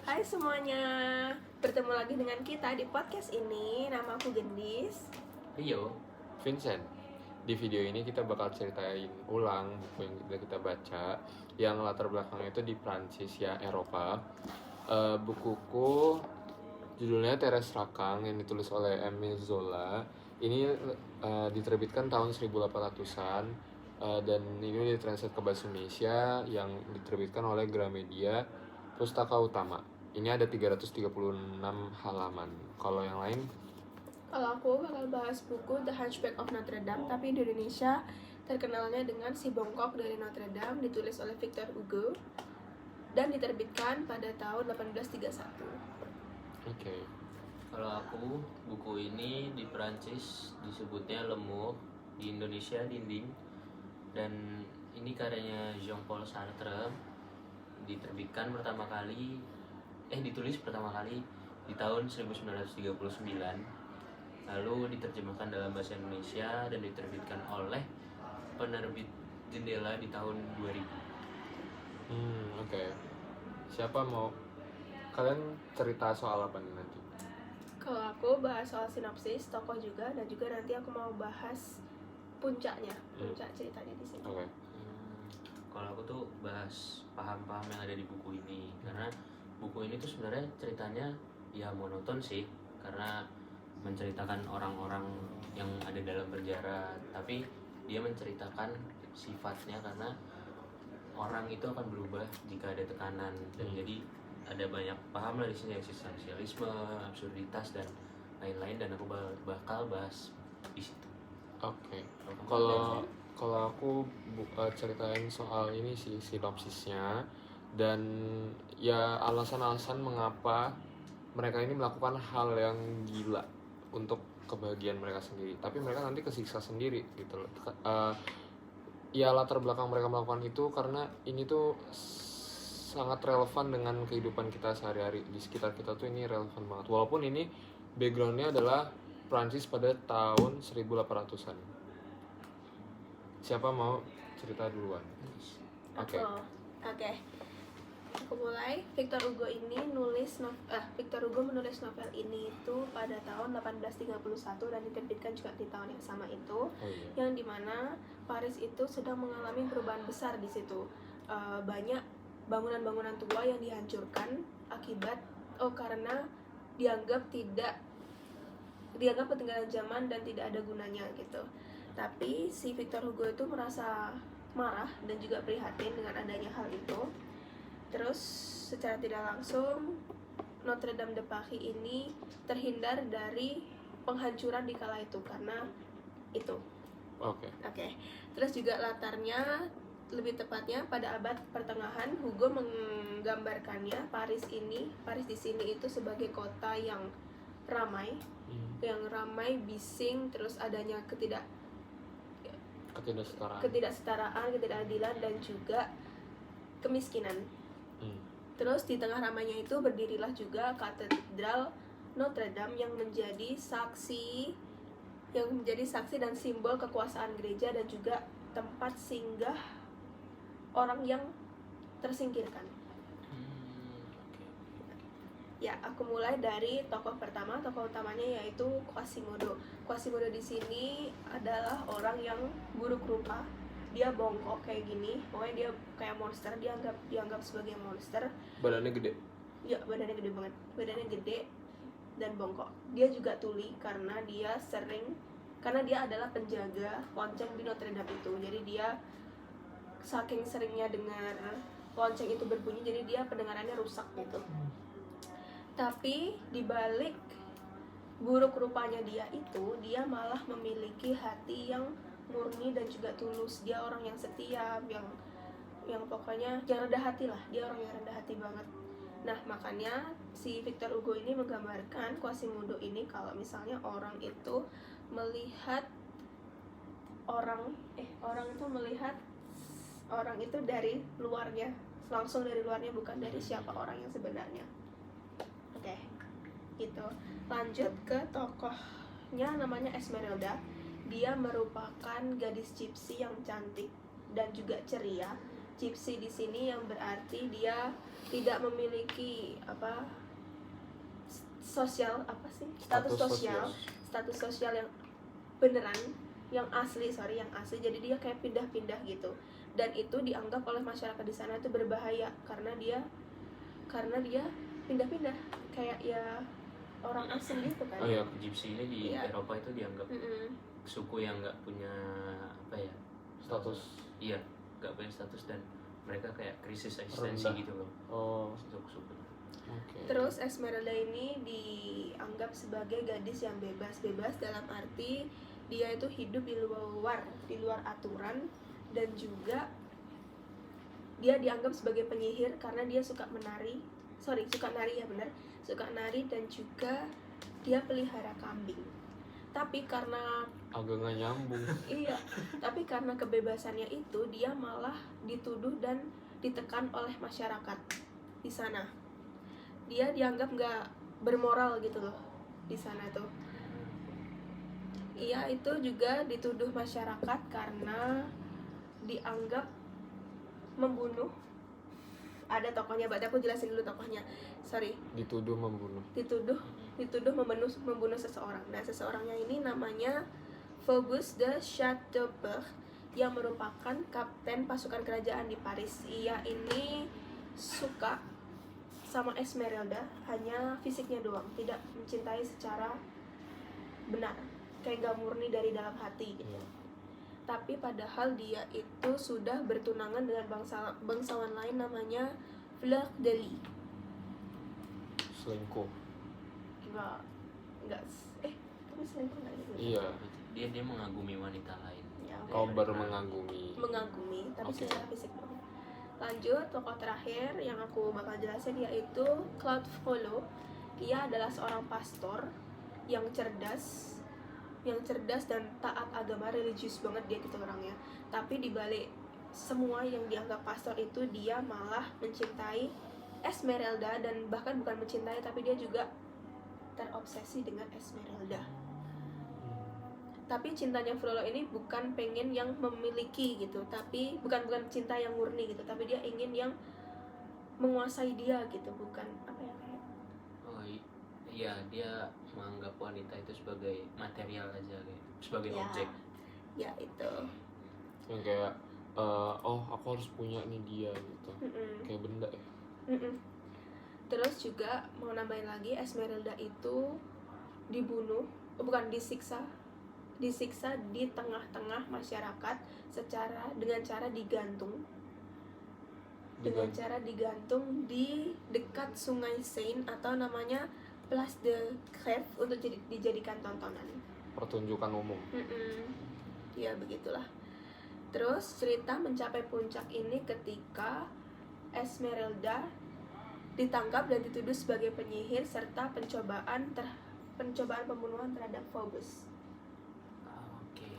Hai semuanya, bertemu lagi dengan kita di podcast ini. Nama aku Gendis. Rio, Vincent. Di video ini kita bakal ceritain ulang buku yang kita baca yang latar belakangnya itu di Prancis ya, Eropa. Bukuku judulnya Teres Rakang yang ditulis oleh Émile Zola. Ini diterbitkan tahun 1800-an dan ini ditranslate ke bahasa Indonesia yang diterbitkan oleh Gramedia Pustaka Utama. Ini ada 336 halaman. Kalau yang lain? Kalau aku bakal bahas buku The Hunchback of Notre Dame, tapi di Indonesia terkenalnya dengan Si Bongkok dari Notre Dame, ditulis oleh Victor Hugo dan diterbitkan pada tahun 1831. Oke. kalau aku buku ini di Perancis disebutnya Lemur, di Indonesia Dinding, dan ini karyanya Jean-Paul Sartre, ditulis pertama kali di tahun 1939, lalu diterjemahkan dalam bahasa Indonesia dan diterbitkan oleh penerbit Jendela di tahun 2000. Oke. Siapa mau kalian cerita soal apa nih nanti? Kalau aku bahas soal sinopsis, tokoh juga, dan juga nanti aku mau bahas puncak ceritanya di sini. Oke. Kalau aku tuh bahas paham-paham yang ada di buku ini, karena buku ini tuh sebenarnya ceritanya ya monoton sih, karena menceritakan orang-orang yang ada dalam penjara, tapi dia menceritakan sifatnya, karena orang itu akan berubah jika ada tekanan, dan jadi ada banyak paham lah di sini, eksistensialisme, absurditas dan lain-lain, dan aku bakal bahas di situ. Oke. Kalau aku ceritain soal ini sih sinopsisnya dan ya alasan-alasan mengapa mereka ini melakukan hal yang gila untuk kebahagiaan mereka sendiri, tapi mereka nanti kesiksa sendiri gitu loh. Ya latar belakang mereka melakukan itu karena ini tuh sangat relevan dengan kehidupan kita sehari-hari di sekitar kita tuh, ini relevan banget walaupun ini backgroundnya adalah Prancis pada tahun 1800-an. Siapa mau cerita duluan? Oke. Oke. Aku mulai. Victor Hugo menulis novel ini itu pada tahun 1831 dan diterbitkan juga di tahun yang sama itu. Yang dimana Paris itu sedang mengalami perubahan besar di situ. Banyak bangunan-bangunan tua yang dihancurkan karena dianggap ketinggalan zaman dan tidak ada gunanya gitu. Tapi si Victor Hugo itu merasa marah dan juga prihatin dengan adanya hal itu. Terus secara tidak langsung Notre Dame de Paris ini terhindar dari penghancuran di kala itu karena itu. Oke. Terus juga latarnya, lebih tepatnya pada abad pertengahan, Hugo menggambarkannya Paris di sini itu sebagai kota yang ramai, bising, terus adanya ketidaksetaraan, ketidakadilan dan juga kemiskinan. Terus di tengah ramainya itu berdirilah juga Katedral Notre Dame yang menjadi saksi dan simbol kekuasaan gereja dan juga tempat singgah orang yang tersingkirkan. Ya, aku mulai dari tokoh utamanya yaitu Quasimodo. Quasimodo di sini adalah orang yang buruk rupa. Dia bongkok kayak gini, pokoknya dia kayak monster, dianggap sebagai monster. Badannya gede? Ya, badannya gede banget, badannya gede dan bongkok. Dia juga tuli karena dia adalah penjaga lonceng di Notre Dame itu. Jadi dia saking seringnya dengar lonceng itu berbunyi, jadi dia pendengarannya rusak gitu. Tapi dibalik buruk rupanya dia malah memiliki hati yang murni dan juga tulus. Dia orang yang setia, yang pokoknya yang rendah hati lah. Dia orang yang rendah hati banget. Nah, makanya si Victor Hugo ini menggambarkan Quasimodo ini kalau misalnya orang itu melihat orang itu dari luarnya, langsung dari luarnya, bukan dari siapa orang yang sebenarnya. Oke, gitu. Lanjut ke tokohnya, namanya Esmeralda. Dia merupakan gadis gypsy yang cantik dan juga ceria. gypsy di sini yang berarti dia tidak memiliki sosial status sosial yang beneran, yang asli, jadi dia kayak pindah-pindah gitu, dan itu dianggap oleh masyarakat di sana itu berbahaya karena dia pindah-pindah kayak ya orang asing gitu kan. Oh ya, Gypsy ini di Iya. Eropa itu dianggap suku yang nggak punya status. Iya, nggak punya status dan mereka kayak krisis eksistensi Rendah. gitu loh. Oh, Suku-suku. oke. Terus Esmeralda ini dianggap sebagai gadis yang bebas dalam arti dia itu hidup di luar aturan, dan juga dia dianggap sebagai penyihir karena dia suka nari dan juga dia pelihara kambing. Tapi karena Agak nggak nyambung. iya, tapi karena kebebasannya itu dia malah dituduh dan ditekan oleh masyarakat di sana. Dia dianggap nggak bermoral gitu loh di sana tuh. Iya, itu juga dituduh masyarakat karena dianggap membunuh. Ada tokohnya, berarti aku jelasin dulu tokohnya. Dituduh membunuh. Dituduh membunuh seseorang. Nah, seseorangnya ini namanya Phobos de Chateaubriand yang merupakan kapten pasukan kerajaan di Paris. Ia ini suka sama Esmeralda, hanya fisiknya doang, tidak mencintai secara benar, kayak gak murni dari dalam hati gitu. Tapi padahal dia itu sudah bertunangan dengan bangsawan lain namanya Fleur de Lis. Selingkuh. Enggak, tapi selingkuh nggak gitu? Iya. Dia mengagumi wanita lain. Ya, Kau baru mengagumi. tapi Oke. secara fisik doang. Lanjut, tokoh terakhir yang aku bakal jelasin yaitu Claude Frollo. Ia adalah seorang pastor yang cerdas dan taat agama, religius banget dia gitu orangnya. Tapi dibalik semua yang dianggap pastor itu, dia malah mencintai Esmeralda, dan bahkan bukan mencintai tapi dia juga terobsesi dengan Esmeralda. Tapi cintanya Frollo ini bukan pengen yang memiliki gitu, tapi bukan cinta yang murni gitu, tapi dia ingin yang menguasai dia gitu, bukan kayak Oh iya, dia menganggap wanita itu sebagai material aja, kayak sebagai ya, objek. ya itu. Yang kayak aku harus punya nih dia gitu. Kayak benda ya. Terus juga mau nambahin lagi, Esmeralda itu disiksa di tengah-tengah masyarakat dengan cara digantung di dekat Sungai Seine atau namanya Place de Grève untuk dijadikan tontonan. Pertunjukan umum. Ya begitulah. Terus cerita mencapai puncak ini ketika Esmeralda ditangkap dan dituduh sebagai penyihir serta pencobaan pembunuhan terhadap Phobos. Oke.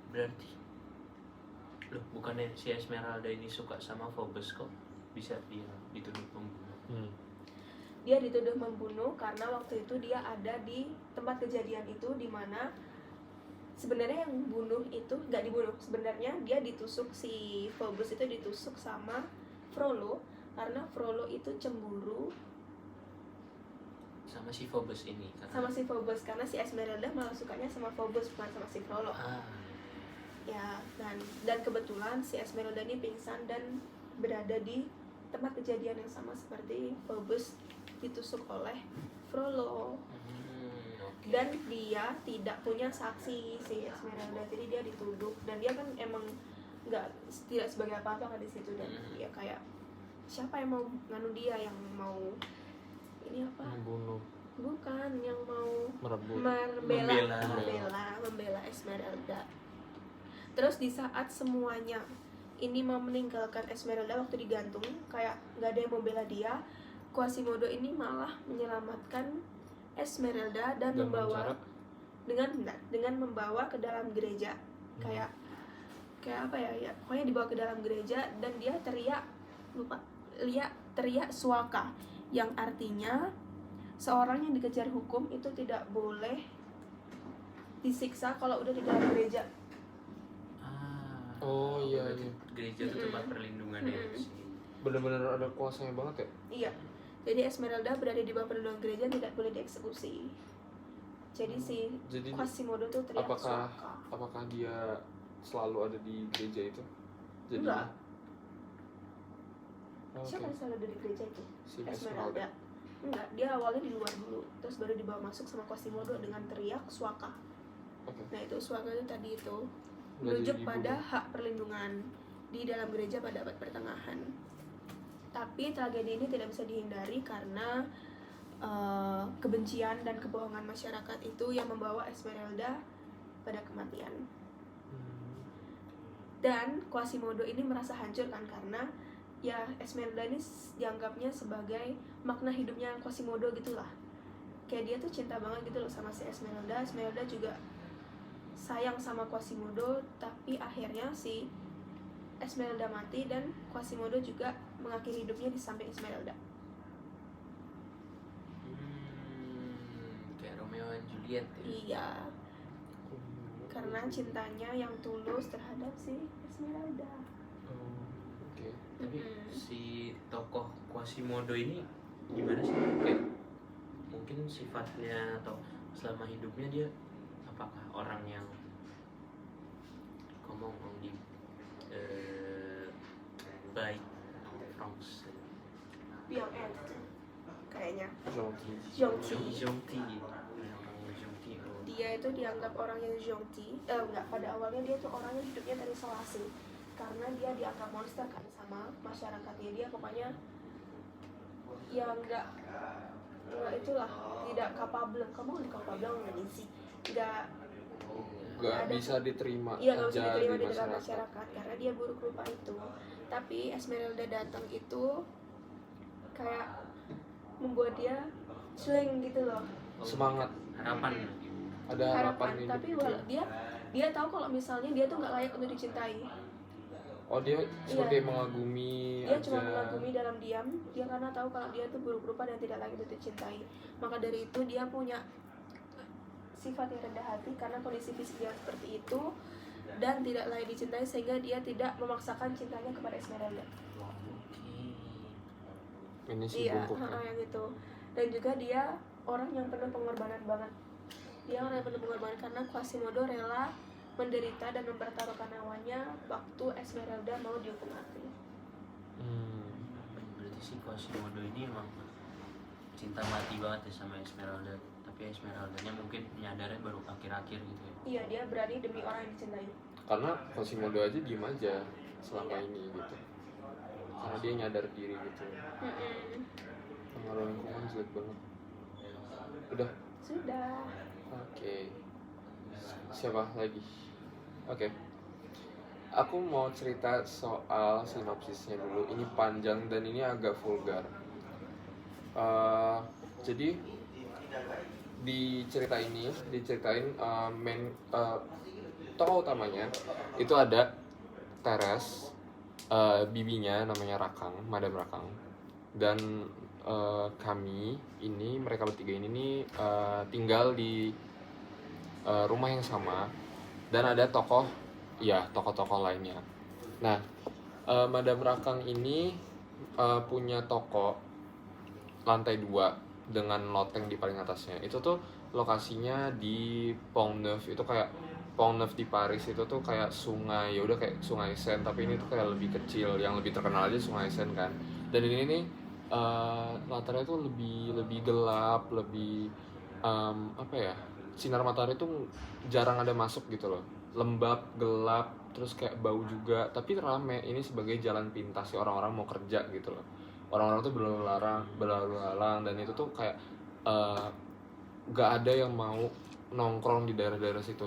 Berarti loh, bukannya si Esmeralda ini suka sama Phobos kok bisa dia dituduh pembunuh? Dia dituduh membunuh karena waktu itu dia ada di tempat kejadian itu, di mana sebenarnya yang bunuh itu nggak dibunuh, sebenarnya dia ditusuk, si Phobos itu ditusuk sama Frollo karena Frollo itu cemburu Sama si Phobos ini karena si Esmeralda malah sukanya sama Phobos bukan sama si Frollo. Ya, dan kebetulan si Esmeralda ini pingsan dan berada di tempat kejadian yang sama seperti Phobos ditusuk oleh Frollo. Okay. Dan dia tidak punya saksi, si Esmeralda, jadi dia dituduh, dan dia kan emang tidak sebagai apa-apa kan di situ, dan dia kayak siapa yang mau nganu dia, yang mau ini apa? Membunuh. Bukan, yang mau Merebut. membela Esmeralda. Terus di saat semuanya ini mau meninggalkan Esmeralda waktu digantung, kayak nggak ada yang mau bela dia, Quasimodo ini malah menyelamatkan Esmeralda dan membawa dengan membawa ke dalam gereja. Kayak apa ya, pokoknya dibawa ke dalam gereja, dan dia teriak suaka, yang artinya seorang yang dikejar hukum itu tidak boleh disiksa kalau udah di dalam gereja. Oh iya, Berarti iya. gereja itu tempat perlindungannya sih. Bener-bener ada kuasanya banget ya. Iya. Jadi Esmeralda berada di bawah perlindungan gereja, tidak boleh dieksekusi. Jadi si Jadi Quasimodo tuh teriak apakah suaka. apakah dia selalu ada di gereja itu? Jadi Enggak. Oh, Siapa oke. yang selalu ada di gereja itu? Si Esmeralda. Esmeralda. Enggak, dia awalnya di luar dulu, terus baru dibawa masuk sama Quasimodo dengan teriak suaka. Oke. Nah itu suaka itu tadi itu Nggak merujuk jadi pada dibunuh. hak perlindungan di dalam gereja pada abad pertengahan. Tapi tragedi ini tidak bisa dihindari karena kebencian dan kebohongan masyarakat itu yang membawa Esmeralda pada kematian. Dan Quasimodo ini merasa hancur kan karena ya Esmeralda ini dianggapnya sebagai makna hidupnya Quasimodo gitulah. Kayak dia tuh cinta banget gitu loh sama si Esmeralda. Esmeralda juga sayang sama Quasimodo, tapi akhirnya si Esmeralda mati dan Quasimodo juga mengakhiri hidupnya di samping Esmeralda. Kayak Romeo and Juliet ya. Iya, karena cintanya yang tulus terhadap si Esmeralda. Oh, oke. Tapi Mm-mm. si tokoh Quasimodo ini gimana sih? Kayak mungkin sifatnya atau selama hidupnya dia apakah orang yang ngomong di baik Franks Yang kayaknya Gentil. Zhongti. Zhongti Dia itu dianggap orang yang Zhongti. Enggak, pada awalnya dia tuh orang yang hidupnya terisolasi karena dia dianggap monster kan sama masyarakatnya. Dia pokoknya yang enggak itulah, tidak kapabel. Kamu nggak kapabel nggak sih? Nggak Gak ada- bisa diterima Iya, nggak bisa aja diterima di di dalam masyarakat. masyarakat karena dia buruk rupa itu. Tapi Esmeralda datang itu kayak membuat dia swing gitu loh, Semangat. harapan Ada harapan hidup tapi gitu ya. dia tahu kalau misalnya dia tuh nggak layak untuk dicintai. Oh, dia seperti mengagumi Dia aja. cuma mengagumi dalam diam. Dia karena tahu kalau dia tuh buruk rupa dan tidak layak untuk dicintai. Maka dari itu dia punya sifat yang rendah hati karena kondisi fisik dia seperti itu dan tidak layak dicintai, sehingga dia tidak memaksakan cintanya kepada Esmeralda. Ini sih Iya, bungkuknya. yang itu. Dan juga dia orang yang penuh pengorbanan banget. Dia orang yang penuh pengorbanan karena Quasimodo rela menderita dan mempertaruhkan nyawanya waktu Esmeralda mau dihukum mati. Berarti si Quasimodo ini emang cinta mati banget ya sama Esmeralda, tapi Esmeraldanya mungkin nyadarnya baru akhir-akhir gitu ya. Iya, dia berani demi orang yang dicintai. Karena Quasimodo aja diem aja selama Iya. ini gitu. Karena dia nyadar diri gitu. Pengaruh lingkungan jelek banget. Udah. Sudah. Oke. Siapa lagi? Oke. Aku mau cerita soal sinopsisnya dulu. Ini panjang dan ini agak vulgar. Jadi di cerita ini diceritain tokoh utamanya itu ada Teres, bibinya namanya Rakang, Madam Rakang, dan kami ini, mereka bertiga ini nih tinggal di rumah yang sama, dan ada tokoh-tokoh lainnya. Nah, Madam Rakang ini punya toko lantai 2 dengan loteng di paling atasnya. Itu tuh lokasinya di Pont Neuf. Itu kayak Pont Neuf di Paris itu tuh kayak sungai, ya udah kayak Sungai Seine, tapi ini tuh kayak lebih kecil. Yang lebih terkenal aja Sungai Seine kan. Dan ini nih latarnya tuh lebih gelap, lebih sinar matahari tuh jarang ada masuk gitu loh. Lembab, gelap, terus kayak bau juga, tapi rame. Ini sebagai jalan pintas sih, orang-orang mau kerja gitu loh. Orang-orang tuh berlalu lalang, dan itu tuh kayak gak ada yang mau nongkrong di daerah-daerah situ.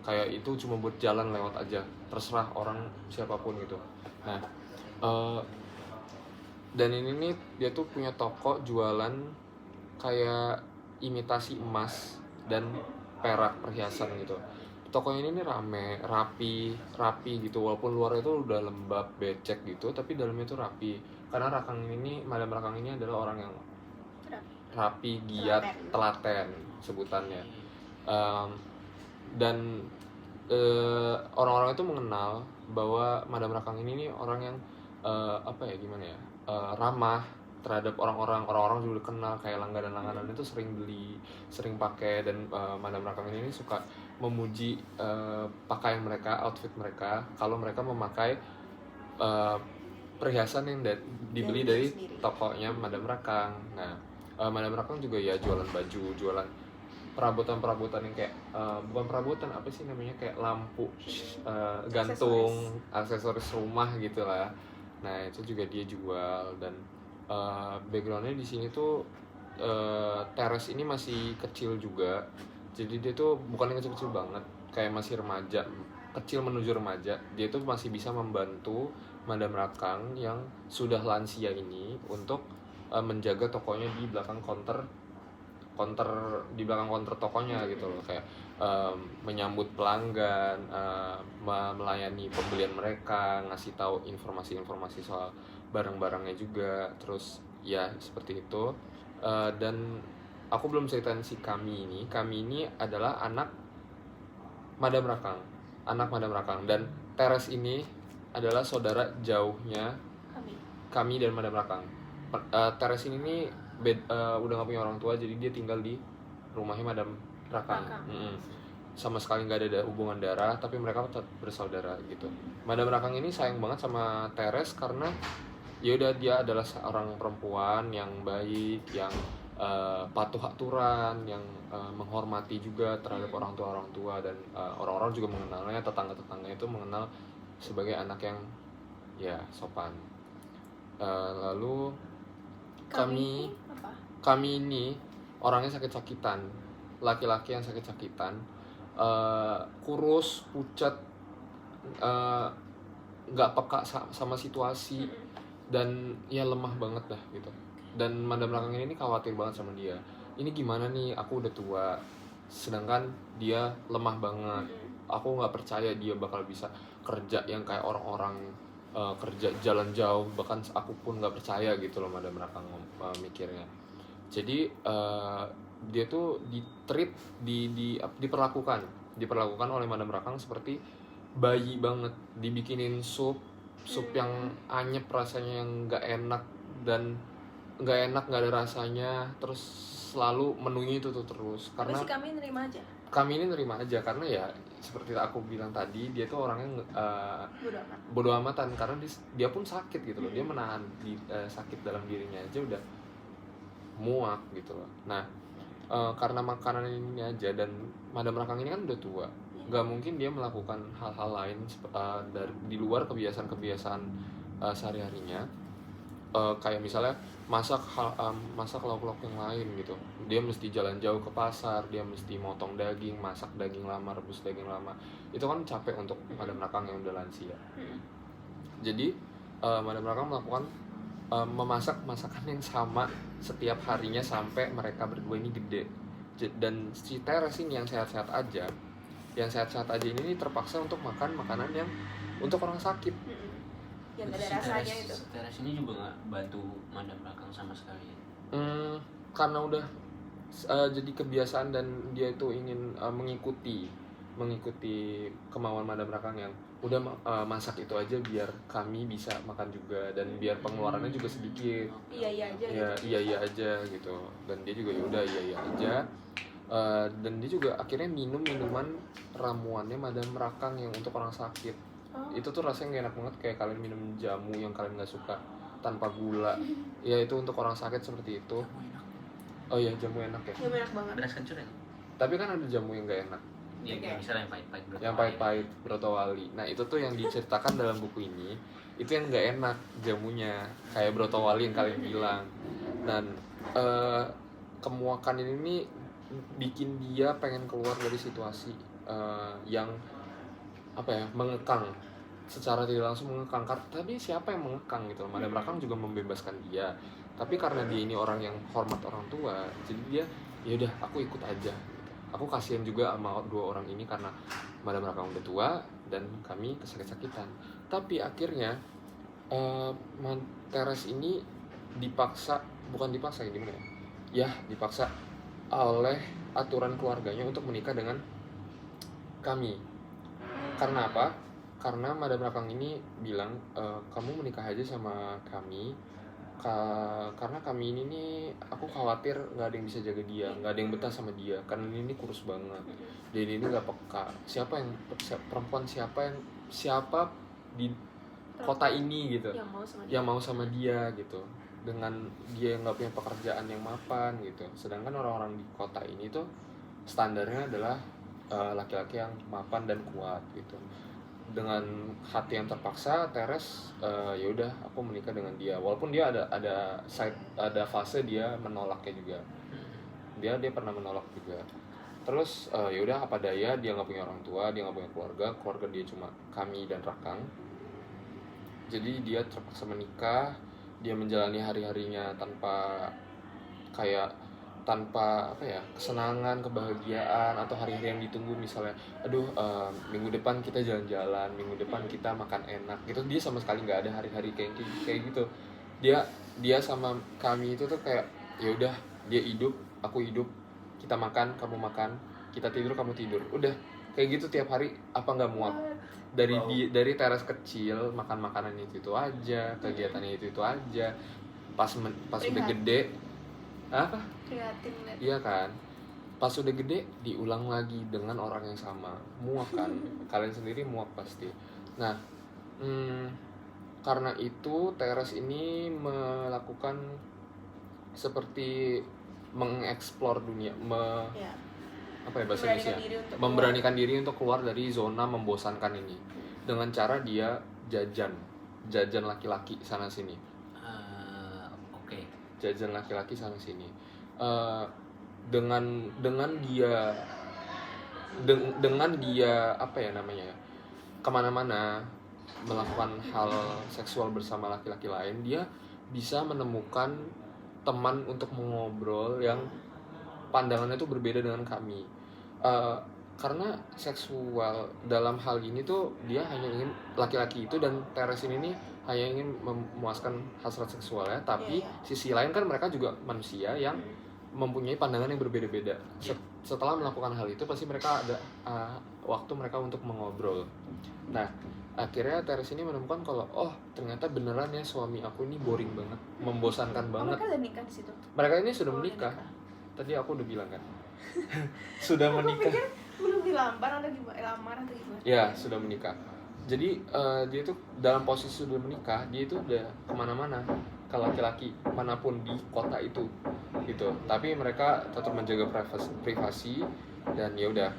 Kayak itu cuma buat jalan lewat aja, terserah orang siapapun gitu. Nah, dan ini nih dia tuh punya toko jualan kayak imitasi emas dan perak perhiasan gitu. Tokonya ini nih rapi gitu, walaupun luarnya itu udah lembab, becek gitu, tapi dalamnya tuh rapi. Karena Madam Rakang ini adalah orang yang rapi, giat, telaten sebutannya. Dan orang-orang itu mengenal bahwa Madam Rakang ini nih orang yang apa ya, gimana ya, ramah terhadap orang-orang juga kenal, kayak langganan itu sering beli, sering pakai. Dan Madam Rakang ini suka memuji pakaian mereka, outfit mereka, kalau mereka memakai perhiasan yang dibeli dari sendiri. tokonya Madam Rakang. Nah, Madam Rakang juga ya jualan baju, jualan perabotan yang kayak bukan perabotan, apa sih namanya, kayak lampu gantung, aksesoris rumah gitu lah. Nah, itu juga dia jual. Dan backgroundnya di sini tuh teres ini masih kecil juga, jadi dia tuh bukan yang kecil-kecil banget, kayak masih remaja, kecil menuju remaja. Dia tuh masih bisa membantu Madam Rakang yang sudah lansia ini untuk menjaga tokonya di belakang counter di belakang counter tokonya gitu loh, kayak menyambut pelanggan, melayani pembelian mereka, ngasih tahu informasi-informasi soal barang-barangnya juga. Terus ya seperti itu. Dan aku belum ceritain si Kami ini adalah anak Madam Rakang, dan Teres ini adalah saudara jauhnya Kami dan Madam Rakang. Teres ini nih udah gak punya orang tua, jadi dia tinggal di rumahnya Madam Rakang. Sama sekali nggak ada hubungan darah, tapi mereka tetap bersaudara gitu. Madam Rakang ini sayang banget sama Teres karena ya udah, dia adalah seorang perempuan yang baik, yang patuh aturan, yang menghormati juga terhadap orang tua, dan orang-orang juga mengenalnya, tetangga-tetangganya itu mengenal sebagai anak yang ya sopan. Lalu kami ini orangnya sakit-sakitan, laki-laki yang sakit-sakitan, kurus, pucat, nggak peka sama situasi, dan ya lemah banget dah gitu. Dan Madam Rakang ini khawatir banget sama dia. Ini gimana nih, aku udah tua, sedangkan dia lemah banget. Aku nggak percaya dia bakal bisa kerja yang kayak orang-orang kerja jalan jauh, bahkan aku pun nggak percaya gitu loh Madam Rakang mikirnya. Jadi dia tuh diperlakukan oleh Madam Rakang seperti bayi banget, dibikinin sup yang anyep rasanya, yang nggak enak, nggak ada rasanya, terus selalu menunya itu tuh terus. Karena si Kami nerima aja. Kami ini nerima aja karena ya seperti aku bilang tadi, dia tuh orangnya bodo amatan, karena dia pun sakit gitu loh. Dia menahan sakit dalam dirinya aja udah muak gitu loh. Nah, karena makanan ini aja, dan Madam Rakang ini kan udah tua, nggak mungkin dia melakukan hal-hal lain di luar kebiasaan sehari-harinya. Kayak misalnya masak lauk-lauk yang lain gitu. Dia mesti jalan jauh ke pasar, dia mesti motong daging, masak daging lama, rebus daging lama. Itu kan capek untuk Madam Rakang yang udah lansia. Jadi Madam Rakang melakukan memasak masakan yang sama setiap harinya sampai mereka berdua ini gede. Dan si Teres ini yang sehat-sehat aja ini terpaksa untuk makan makanan yang untuk orang sakit. Yang ada rasanya itu. Teres ini juga nggak bantu Madam Rakang sama sekali. Karena udah jadi kebiasaan, dan dia itu ingin mengikuti kemauan Madam Rakang yang udah masak itu aja biar Kami bisa makan juga, dan biar pengeluarannya juga sedikit. Iya aja gitu. Dan dia juga ya udah iya aja. Dan dia juga akhirnya minum minuman ramuannya Madam Rakang yang untuk orang sakit. Itu tuh rasanya gak enak banget, kayak kalian minum jamu yang kalian gak suka tanpa gula. Ya itu untuk orang sakit seperti itu. Oh iya, jamu enak ya. Jamu enak banget. Beras kencur ya. Tapi kan ada jamu yang gak enak. Ya, misalnya yang pahit-pahit. Yang pahit-pahit brotowali. Nah itu tuh yang diceritakan dalam buku ini. Itu yang gak enak jamunya, kayak brotowali yang kalian bilang. Dan kemuakan ini bikin dia pengen keluar dari situasi yang mengekang, secara tidak langsung mengekang. Tapi siapa yang mengekang gitu? Madam Rakang juga membebaskan dia, tapi karena dia ini orang yang hormat orang tua, jadi dia ya udah, aku ikut aja gitu. Aku kasihan juga sama dua orang ini karena Madam Rakang udah tua dan Kami kesakit-sakitan. Tapi akhirnya Teres ini dipaksa oleh aturan keluarganya untuk menikah dengan Kami. Karena apa? karena Madam Rakang ini bilang kamu menikah aja sama kami, karena kami ini nih aku khawatir nggak ada yang bisa jaga dia, nggak ada yang betah sama dia karena ini kurus banget, dan ini nggak peka. Perempuan siapa di kota ini gitu yang mau sama dia gitu, dengan dia yang nggak punya pekerjaan yang mapan gitu. Sedangkan orang-orang di kota ini tuh standarnya adalah laki-laki yang mapan dan kuat gitu. Dengan hati yang terpaksa, Teres ya udah aku menikah dengan dia, walaupun dia ada fase dia menolaknya juga. Dia pernah menolak juga. Terus ya udah apa daya, dia nggak punya orang tua, dia nggak punya keluarga dia cuma kami dan Rakang. Jadi dia terpaksa menikah, dia menjalani hari-harinya tanpa kesenangan, kebahagiaan, atau hari-hari yang ditunggu. Misalnya minggu depan kita jalan-jalan, minggu depan kita makan enak gitu. Dia sama sekali nggak ada hari-hari kayak gitu. Dia sama kami itu tuh kayak ya udah, dia hidup, aku hidup, kita makan, kamu makan, kita tidur, kamu tidur, udah kayak gitu tiap hari. Apa nggak muak? Dari Teres kecil makan makanan itu aja, kegiatannya itu aja. Pas udah gede apa? Iya kan? Pas udah gede diulang lagi dengan orang yang sama. Muak kan? Kalian sendiri muak pasti. Nah, karena itu Teres ini melakukan seperti mengeksplor dunia, bahasa Indonesia? Memberanikan diri untuk keluar dari zona membosankan ini dengan cara dia jajan laki-laki sana sini. Jajan laki-laki sana sini. Dengan dia kemana-mana melakukan hal seksual bersama laki-laki lain, dia bisa menemukan teman untuk mengobrol yang pandangannya itu berbeda dengan kami. Karena seksual dalam hal ini tuh dia hanya ingin, laki-laki itu dan Teres ini nih hanya ingin memuaskan hasrat seksualnya, tapi sisi lain kan mereka juga manusia yang mempunyai pandangan yang berbeda-beda. Setelah melakukan hal itu pasti mereka ada waktu mereka untuk mengobrol. Nah, akhirnya Teres ini menemukan kalau ternyata beneran ya suami aku ini boring banget, membosankan banget. Mereka udah nikah di situ? Mereka ini sudah menikah. Tadi aku udah bilang kan. Sudah menikah. Belum dilamar atau gimana? Ya, sudah menikah. Jadi dia tuh dalam posisi sudah menikah, dia itu udah kemana-mana, ke laki-laki manapun di kota itu gitu. Tapi mereka tetap menjaga privasi dan ya udah.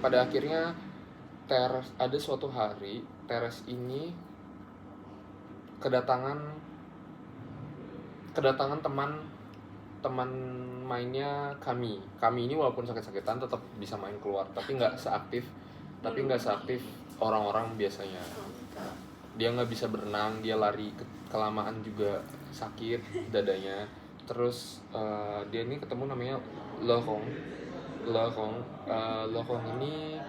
Pada akhirnya ada suatu hari Teres ini kedatangan teman mainnya kami ini, walaupun sakit-sakitan tetap bisa main keluar, tapi nggak seaktif orang-orang biasanya. Dia nggak bisa berenang, dia lari kelamaan juga sakit dadanya. Terus dia ini ketemu namanya Lohong ini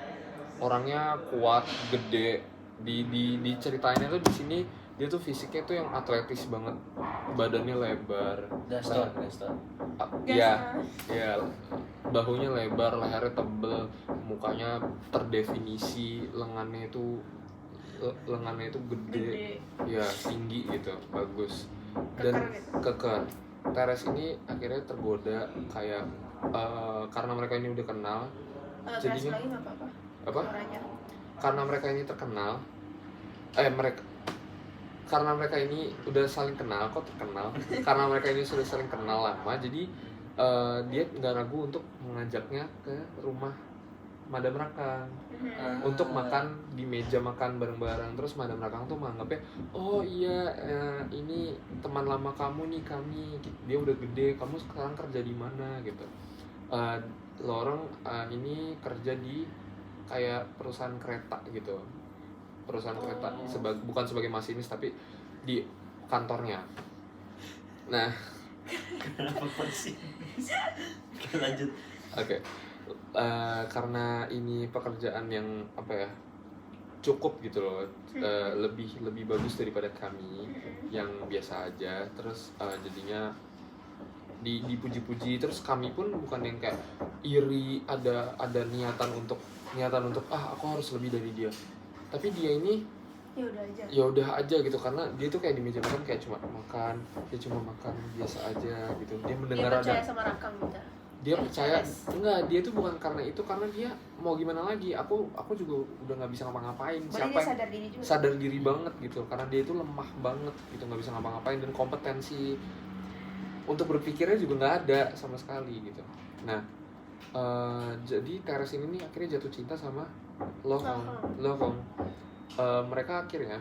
orangnya kuat, gede. Diceritainnya tuh di sini dia tuh fisiknya tuh yang atletis banget, badannya lebar. Gaston. Ya, bahunya lebar, lehernya tebel, mukanya terdefinisi, lengannya itu gede, ya tinggi gitu, bagus dan keker. Teres ini akhirnya tergoda kayak karena mereka ini udah kenal, jadinya apa? Karena mereka ini terkenal, karena mereka ini udah saling kenal, karena mereka ini sudah saling kenal lama, jadi dia nggak ragu untuk mengajaknya ke rumah Madam Rakang untuk makan di meja makan bareng-bareng. Terus Madam Rakang tuh menganggapnya, oh iya, ini teman lama kamu nih, dia udah gede, kamu sekarang kerja di mana gitu. Lorong ini kerja di kayak perusahaan kereta gitu, kereta, bukan sebagai masinis tapi di kantornya. Nah, kenapa masinis? Lanjut. Oke. Karena ini pekerjaan yang cukup gitu loh, lebih bagus daripada kami yang biasa aja. Terus jadinya dipuji-puji. Terus kami pun bukan yang kayak iri, ada niatan untuk aku harus lebih dari dia, tapi dia ini ya udah aja gitu, karena dia tuh kayak di meja makan kayak cuma makan biasa aja gitu. Dia mendengar dia percaya sama Rakang gitu. Dia percaya enggak, dia tuh bukan karena itu, karena dia mau gimana lagi, aku juga udah nggak bisa ngapa-ngapain. Siapa dia sadar diri juga, sadar diri banget gitu, karena dia itu lemah banget gitu, nggak bisa ngapa-ngapain, dan kompetensi untuk berpikirnya juga nggak ada sama sekali gitu. Nah jadi Teres ini nih akhirnya jatuh cinta sama Lohong. Mereka akhirnya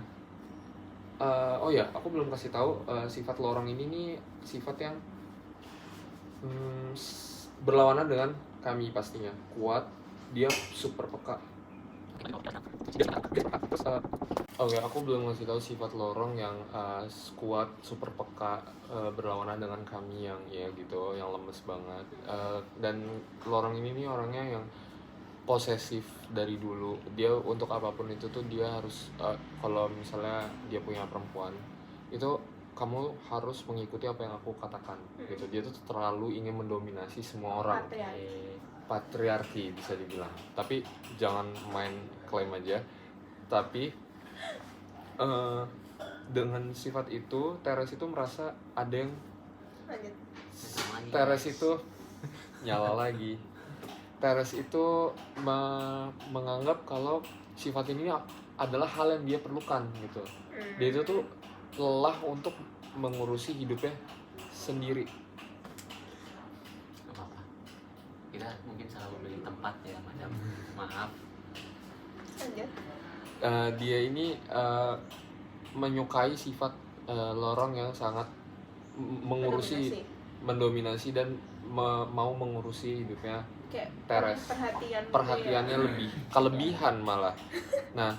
oh ya, aku belum kasih tahu sifat Lorong ini nih sifat yang berlawanan dengan kami pastinya. Kuat, dia super peka. Oke, aku belum ngasih tahu sifat Lorong yang kuat, super peka, berlawanan dengan kami yang ya gitu, yang lemes banget. Dan Lorong ini nih orangnya yang posesif dari dulu. Dia untuk apapun itu tuh dia harus kalau misalnya dia punya perempuan, itu kamu harus mengikuti apa yang aku katakan gitu. Dia tuh terlalu ingin mendominasi semua orang. Patriarki bisa dibilang. Tapi jangan main klaim aja. Tapi dengan sifat itu Teres itu merasa ada yang Teres itu nyala lagi. Teres itu menganggap kalau sifat ini adalah hal yang dia perlukan gitu. Dia itu tuh lelah untuk mengurusi hidupnya sendiri. Gak apa-apa, kita mungkin salah memilih tempat ya madam, maaf. Dia ini menyukai sifat Lorong yang sangat mendominasi dan mau mengurusi hidupnya Teres. Perhatiannya lebih kelebihan malah. Nah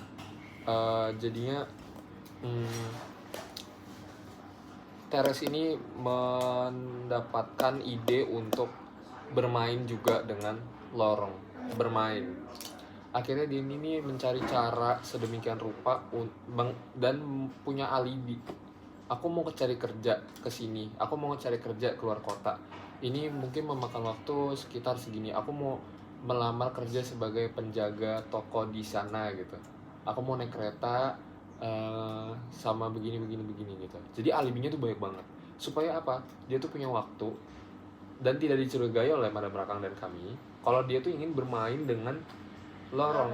jadinya Teres ini mendapatkan ide untuk bermain juga dengan Lorong, bermain. Akhirnya dia ini mencari cara sedemikian rupa dan punya alibi. Aku mau cari kerja ke sini, aku mau cari kerja keluar kota. Ini mungkin memakan waktu sekitar segini. Aku mau melamar kerja sebagai penjaga toko di sana gitu. Aku mau naik kereta sama begini gitu. Jadi alibinya tuh banyak banget. Supaya apa? Dia tuh punya waktu dan tidak dicurigai oleh Madam Rakang dan kami kalau dia tuh ingin bermain dengan Lorong.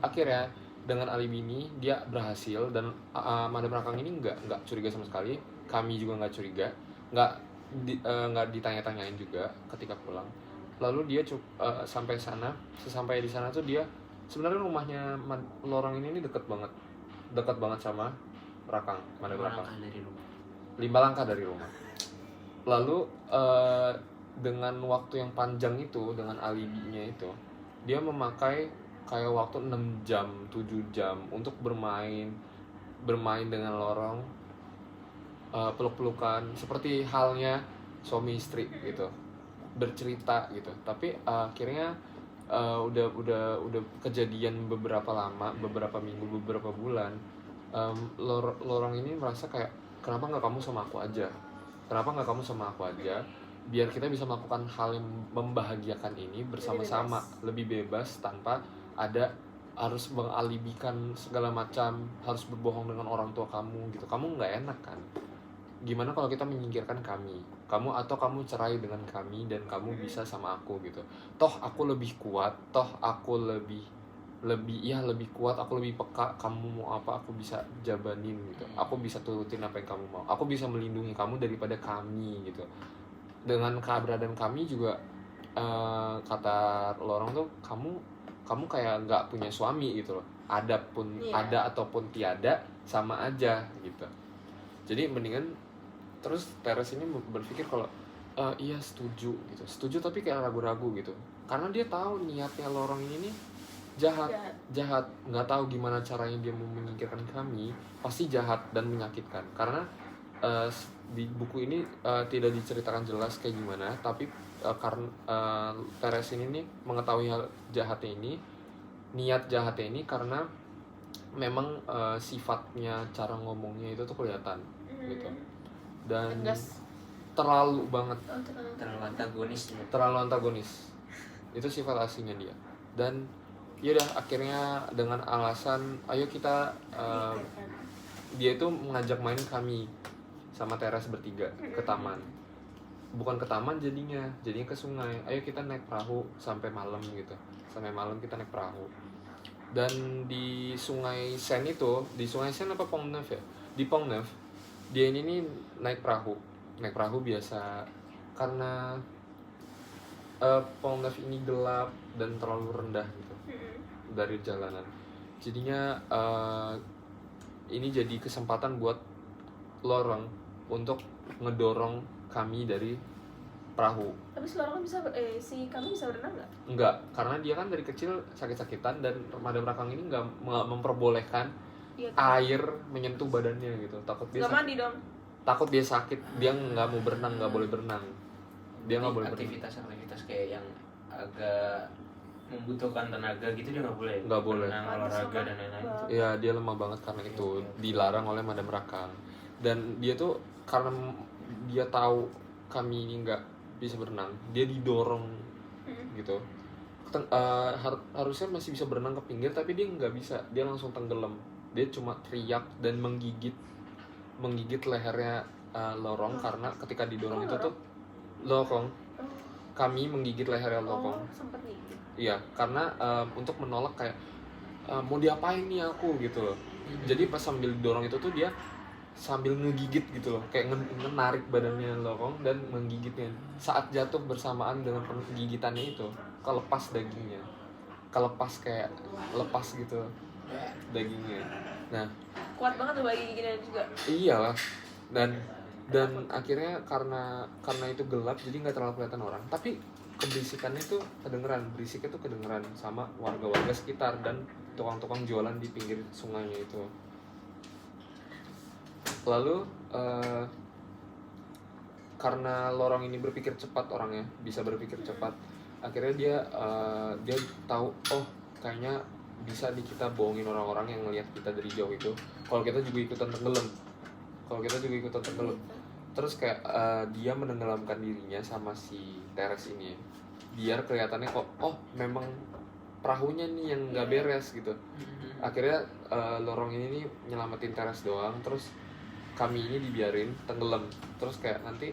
Akhirnya dengan alibi ini dia berhasil dan Madam Rakang ini nggak curiga sama sekali. Kami juga nggak curiga, nggak ditanya-tanyain juga ketika pulang. Lalu dia sampai di sana tuh dia sebenarnya rumahnya Lorong ini dekat banget sama Rakang, Madam Rakang. 5 langkah dari rumah. Lalu dengan waktu yang panjang itu, dengan alibinya itu, dia memakai kayak waktu 6 jam, 7 jam untuk bermain dengan Lorong, peluk-pelukan seperti halnya suami istri gitu, bercerita gitu. Tapi akhirnya udah kejadian beberapa minggu, beberapa bulan, Lorong ini merasa kayak kenapa nggak kamu sama aku aja biar kita bisa melakukan hal yang membahagiakan ini bersama-sama, lebih bebas tanpa ada harus mengalibikan segala macam, harus berbohong dengan orang tua kamu gitu. Kamu nggak enak kan? Gimana kalau kita menyingkirkan kamu atau kamu cerai dengan kami dan kamu bisa sama aku gitu. Toh aku lebih kuat, aku lebih kuat, aku lebih peka. Kamu mau apa aku bisa jabanin gitu. Aku bisa turutin apa yang kamu mau. Aku bisa melindungi kamu daripada kami gitu. Dengan keberadaan kami juga kata Lorong tuh kamu kayak nggak punya suami gitu loh. Ada ataupun tiada sama aja gitu. Jadi mendingan terus Teres ini berpikir kalau iya setuju tapi kayak ragu-ragu gitu. Karena dia tahu niatnya Lorong ini nih jahat, nggak tahu gimana caranya dia mau menyingkirkan kami, pasti jahat dan menyakitkan. Karena di buku ini tidak diceritakan jelas kayak gimana, tapi karena Teres ini nih mengetahui hal jahatnya ini, niat jahatnya ini karena memang sifatnya, cara ngomongnya itu tuh kelihatan gitu. Dan terlalu banget, Oh, terlalu. terlalu antagonis ya. terlalu antagonis. Itu sifat aslinya dia. Dan ya udah akhirnya dengan alasan ayo kita dia itu mengajak main kami sama Teres bertiga ke taman. Bukan ke taman jadinya ke sungai. Ayo kita naik perahu sampai malam gitu. Sampai malam kita naik perahu. Dan di Sungai Sen itu, di Sungai Sen apa Pont Neuf ya? Di Pont Neuf, dia ini nih naik perahu. Naik perahu biasa karena Pont Neuf ini gelap dan terlalu rendah gitu dari jalanan. Jadinya ini jadi kesempatan buat lorong untuk ngedorong kami dari perahu. Tapi si Lorong bisa si kami bisa berenang nggak? Enggak, karena dia kan dari kecil sakit-sakitan dan Madam Rakang ini nggak memperbolehkan Iya. air menyentuh badannya gitu. Takut dia Nggak sakit. mandi dong. Takut dia sakit, dia nggak mau berenang, nggak boleh berenang. Dia nggak boleh berenang. Aktivitas kayak yang agak membutuhkan tenaga gitu dia nggak boleh. Nggak boleh. Berenang, olahraga dan lain-lain. Iya, dia lemah banget karena itu dilarang oleh Madam Rakang. Dan dia tuh karena dia tahu kami ini nggak bisa berenang, dia didorong gitu. Harusnya masih bisa berenang ke pinggir, tapi dia nggak bisa, dia langsung tenggelam. Dia cuma teriak dan menggigit lehernya Lorong karena ketika didorong itu tuh Lorong kami menggigit lehernya Lorong. Sempet gigit. Iya, karena untuk menolak kayak mau diapain nih aku gitu loh. Jadi pas sambil dorong itu tuh dia sambil ngegigit gitu loh, kayak menarik badannya Lorong dan menggigitnya. Saat jatuh bersamaan dengan gigitannya itu, kelepas dagingnya, kayak lepas gitu dagingnya. Nah, Kuat banget tuh bagi giginya juga. iyalah. Dan akhirnya karena itu gelap jadi nggak terlalu kelihatan orang, tapi keberisikannya tuh berisiknya tuh kedengeran sama warga-warga sekitar dan tukang-tukang jualan di pinggir sungainya itu. Lalu karena Lorong ini berpikir cepat, orangnya bisa berpikir cepat, akhirnya dia tahu, oh kayaknya bisa nih kita bohongin orang-orang yang ngelihat kita dari jauh itu kalau kita juga ikutan tenggelam. Terus kayak dia menenggelamkan dirinya sama si Teres ini biar kelihatannya kok memang perahunya nih yang nggak beres gitu. Akhirnya Lorong ini nih nyelamatin Teres doang, terus kami ini dibiarin tenggelam. Terus kayak nanti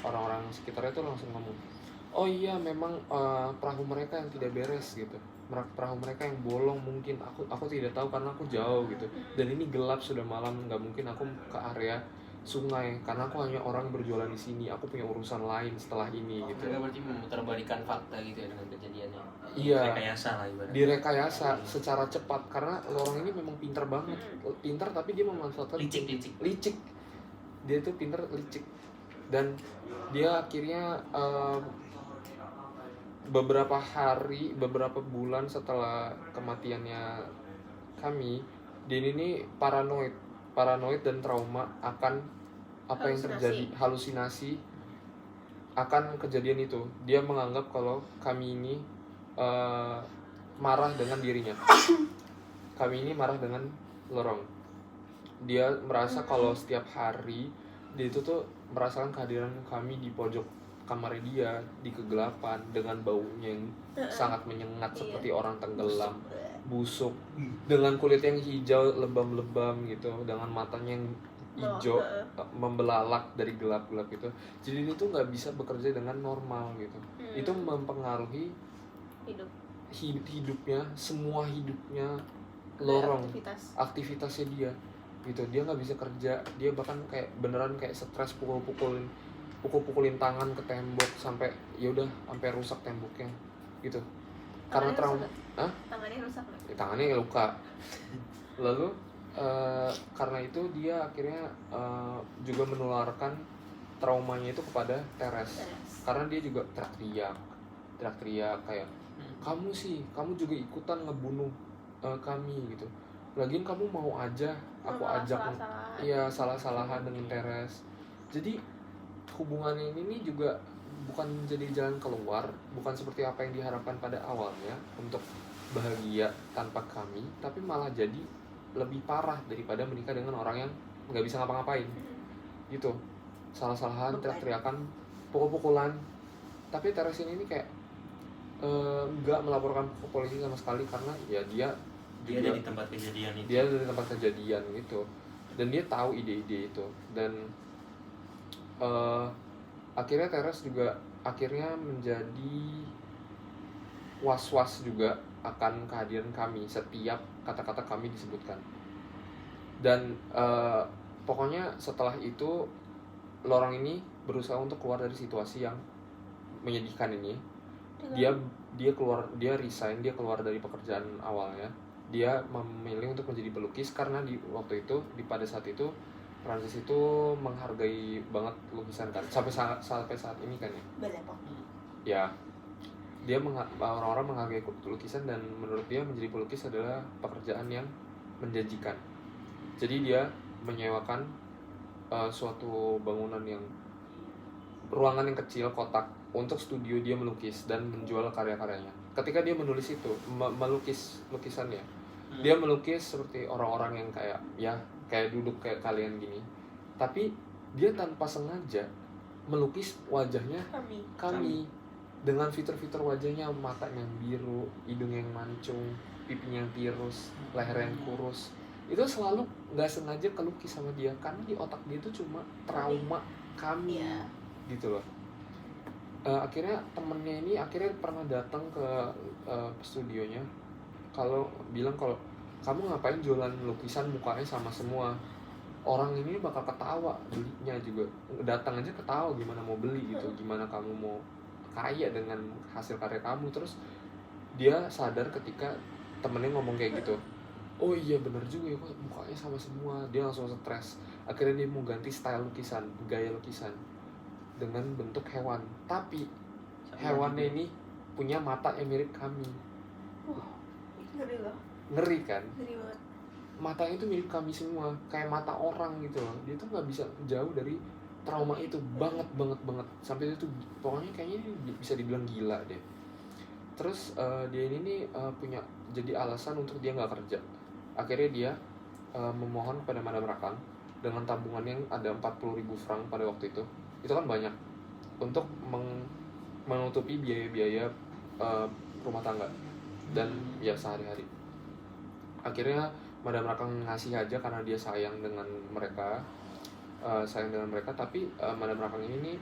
orang-orang sekitarnya tuh langsung ngomong, oh iya memang perahu mereka yang tidak beres gitu, perahu mereka yang bolong, mungkin aku tidak tahu karena aku jauh gitu, dan ini gelap sudah malam, nggak mungkin aku ke area sungai karena aku hanya orang berjualan di sini, aku punya urusan lain setelah ini gitu. Mereka berarti memutarbalikkan fakta gitu ya dengan kejadiannya. Iya, Rekayasa lah ibaratnya. direkayasa secara cepat karena Lorong ini memang pintar banget, pintar tapi dia memanfaatkan licik. Dia tuh pintar licik, dan dia akhirnya beberapa bulan setelah kematiannya kami, dia ini paranoid dan trauma akan apa yang terjadi, halusinasi akan kejadian itu. Dia menganggap kalau kami ini marah dengan dirinya. Kami ini marah dengan Lorong. Dia merasa kalau setiap hari dia itu tuh merasakan kehadiran kami di pojok kamarnya dia di kegelapan dengan baunya yang sangat menyengat seperti orang tenggelam, busuk, dengan kulit yang hijau lebam-lebam gitu, dengan matanya yang hijau membelalak dari gelap-gelap itu. Jadi dia tuh nggak bisa bekerja dengan normal gitu. Itu mempengaruhi hidupnya, semua hidupnya Lorong, aktivitasnya dia gitu. Dia nggak bisa kerja, dia bahkan kayak beneran kayak stres, pukulin tangan ke tembok sampai ya udah sampai rusak temboknya gitu. Karena trauma. Tangannya rusak nggak? Tangannya luka. Lalu karena itu dia akhirnya juga menularkan traumanya itu kepada Teres. Karena dia juga teriak-teriak kayak, kamu juga ikutan ngebunuh kami gitu. Lagian kamu mau aja aku ajak, iya salah-salahan dengan Teres. Jadi hubungannya ini juga bukan jadi jalan keluar, bukan seperti apa yang diharapkan pada awalnya untuk bahagia tanpa kami, tapi malah jadi lebih parah daripada menikah dengan orang yang nggak bisa ngapa-ngapain gitu. salah-salahan, Beban. teriak-teriakan, pukul-pukulan. Tapi Teres ini kayak nggak melaporkan ke polisi sama sekali karena ya dia Dia juga ada di tempat kejadian itu. dia dari tempat kejadian gitu, dan dia tahu ide-ide itu. Dan akhirnya Teres juga akhirnya menjadi was-was juga akan kehadiran kami setiap kata-kata kami disebutkan. Dan pokoknya setelah itu Lorong ini berusaha untuk keluar dari situasi yang menyedihkan ini. Dia resign, dia keluar dari pekerjaan awalnya. Dia memilih untuk menjadi pelukis karena di waktu itu, pada saat itu Prancis itu menghargai banget lukisan kan, sampai saat ini kan ya. Banyak kok. Ya, orang-orang menghargai lukisan, dan menurut dia menjadi pelukis adalah pekerjaan yang menjanjikan. Jadi dia menyewakan suatu bangunan ruangan yang kecil, kotak, untuk studio dia melukis dan menjual karya-karyanya. Ketika dia menulis itu, melukis lukisannya, dia melukis seperti orang-orang yang kayak duduk kayak kalian gini. Tapi dia tanpa sengaja melukis wajahnya kami. Dengan fitur-fitur wajahnya, matanya yang biru, hidung yang mancung, pipinya yang tirus, leher yang kurus. Itu selalu nggak sengaja kelukis sama dia karena di otak dia itu cuma trauma kami, gitu loh. Akhirnya temennya ini pernah datang ke studionya, bilang kalau kamu ngapain jualan lukisan mukanya sama semua, orang ini bakal ketawa belinya juga, datang aja ketawa, gimana mau beli gitu, gimana kamu mau kaya dengan hasil karya kamu. Terus dia sadar ketika temennya ngomong kayak gitu, oh iya benar juga ya, kok mukanya sama semua. Dia langsung stres. Akhirnya dia mau ganti style lukisan, gaya lukisan dengan bentuk hewan, tapi hewannya ini punya mata yang mirip kami. Ngeri loh. Ngeri kan? Ngeri banget. Matanya itu mirip kami semua, kayak mata orang gitu loh. Dia tuh nggak bisa jauh dari trauma itu, banget. Sampai itu pokoknya kayaknya bisa dibilang gila deh. Terus dia ini nih punya jadi alasan untuk dia nggak kerja. Akhirnya dia memohon kepada Madame Rakang dengan tabungan yang ada 40.000 franc pada waktu itu kan banyak, untuk menutupi biaya-biaya rumah tangga dan ya sehari-hari. Akhirnya Madame Rakang ngasih aja karena dia sayang dengan mereka, tapi Madame Rakang ini nih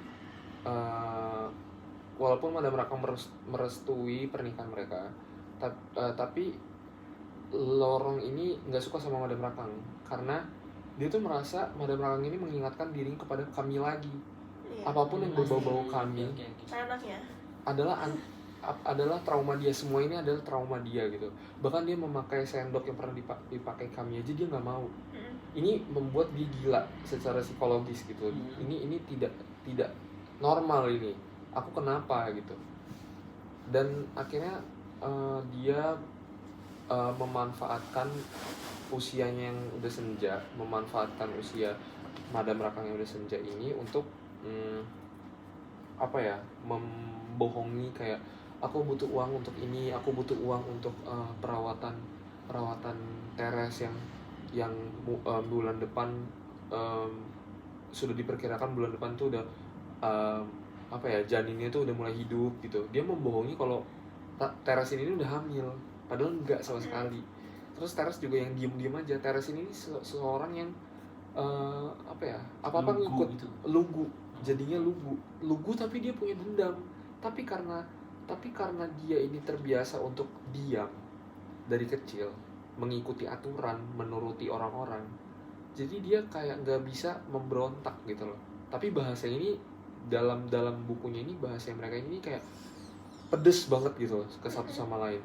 walaupun Madame Rakang merestui pernikahan mereka, tapi Lorong ini nggak suka sama Madame Rakang karena dia tuh merasa Madame Rakang ini mengingatkan dirinya kepada kami lagi. Apapun yang berbau-bau kami anaknya adalah trauma dia. Semua ini adalah trauma dia gitu. Bahkan dia memakai sendok yang pernah dipakai kami aja dia nggak mau. Ini membuat dia gila secara psikologis gitu. Ini tidak normal ini. Aku kenapa gitu. Dan akhirnya dia memanfaatkan usianya yang udah senja, memanfaatkan usia Madame Rakang yang udah senja ini untuk membohongi, kayak aku butuh uang untuk ini, aku butuh uang untuk perawatan Teres yang bulan depan sudah diperkirakan bulan depan tuh udah janinnya tuh udah mulai hidup gitu. Dia membohongi kalau Teres ini udah hamil, padahal enggak sama sekali. Terus Teres juga yang diem aja. Teres ini seseorang yang apa-apa ngikut gitu. Jadinya lugu tapi dia punya dendam. Tapi karena dia ini terbiasa untuk diam dari kecil, mengikuti aturan, menuruti orang-orang, jadi dia kayak nggak bisa memberontak gitu loh. Tapi bahasa ini dalam bukunya ini, bahasa mereka ini kayak pedes banget gitu loh, ke satu sama lain.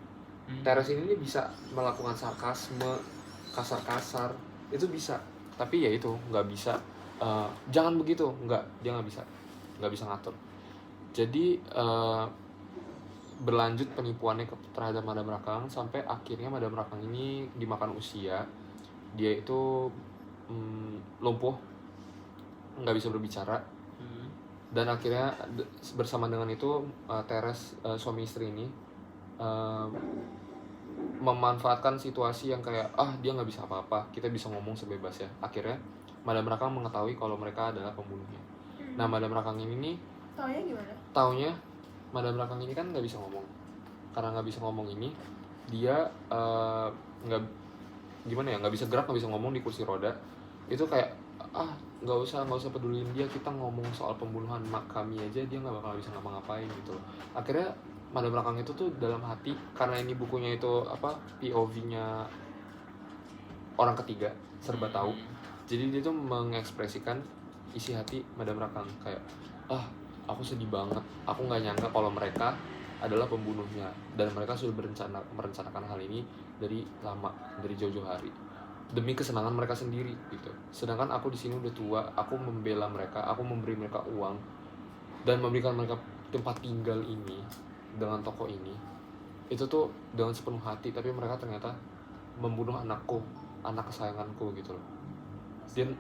Teres ini bisa melakukan sarkasme, kasar-kasar, itu bisa. Tapi ya itu nggak bisa, jangan begitu, dia nggak bisa ngatur. Jadi berlanjut penipuannya terhadap Madame Rakang sampai akhirnya Madame Rakang ini dimakan usia. Dia itu lumpuh, nggak bisa berbicara. Dan akhirnya bersama dengan itu Teres, suami istri ini memanfaatkan situasi yang kayak dia nggak bisa apa-apa, kita bisa ngomong sebebasnya. Akhirnya Madame Rakang mengetahui kalau mereka adalah pembunuhnya. Nah Madam Rakang ini nih Taunya gimana? taunya Madam Rakang ini kan nggak bisa ngomong. Karena nggak bisa ngomong ini, dia nggak gimana ya, nggak bisa gerak, nggak bisa ngomong di kursi roda. Itu kayak nggak usah peduliin dia, kita ngomong soal pembunuhan mak kami aja dia nggak bakal bisa ngapa-ngapain gitu. Akhirnya Madam Rakang itu tuh dalam hati, karena ini bukunya itu POV-nya orang ketiga, serba tahu. Jadi dia tuh mengekspresikan isi hati Madam Rakang kayak aku sedih banget, aku nggak nyangka kalau mereka adalah pembunuhnya, dan mereka sudah merencanakan hal ini dari lama, dari jauh-jauh hari demi kesenangan mereka sendiri gitu. Sedangkan aku di sini udah tua, aku membela mereka, aku memberi mereka uang dan memberikan mereka tempat tinggal ini dengan toko ini. Itu tuh dengan sepenuh hati, tapi mereka ternyata membunuh anakku, anak kesayanganku gitu loh.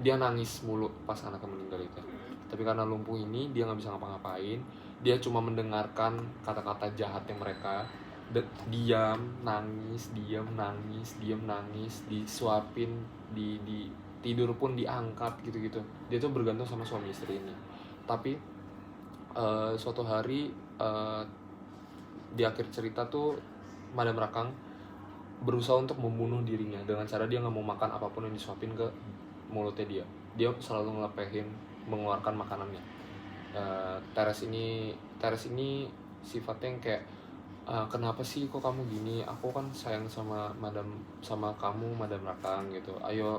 Dia nangis mulu pas anaknya meninggal itu. Tapi karena lumpuh ini dia nggak bisa ngapa-ngapain, dia cuma mendengarkan kata-kata jahatnya mereka, diam nangis, disuapin, di tidur pun diangkat gitu-gitu. Dia tuh bergantung sama suami istri ini. Tapi suatu hari di akhir cerita tuh Madam Rakang berusaha untuk membunuh dirinya dengan cara dia nggak mau makan apapun yang disuapin ke mulutnya dia. Dia selalu ngelepehin, mengeluarkan makanannya. Teres ini sifatnya yang kayak kenapa sih kok kamu gini? Aku kan sayang sama kamu Madam Rakang gitu. Ayo,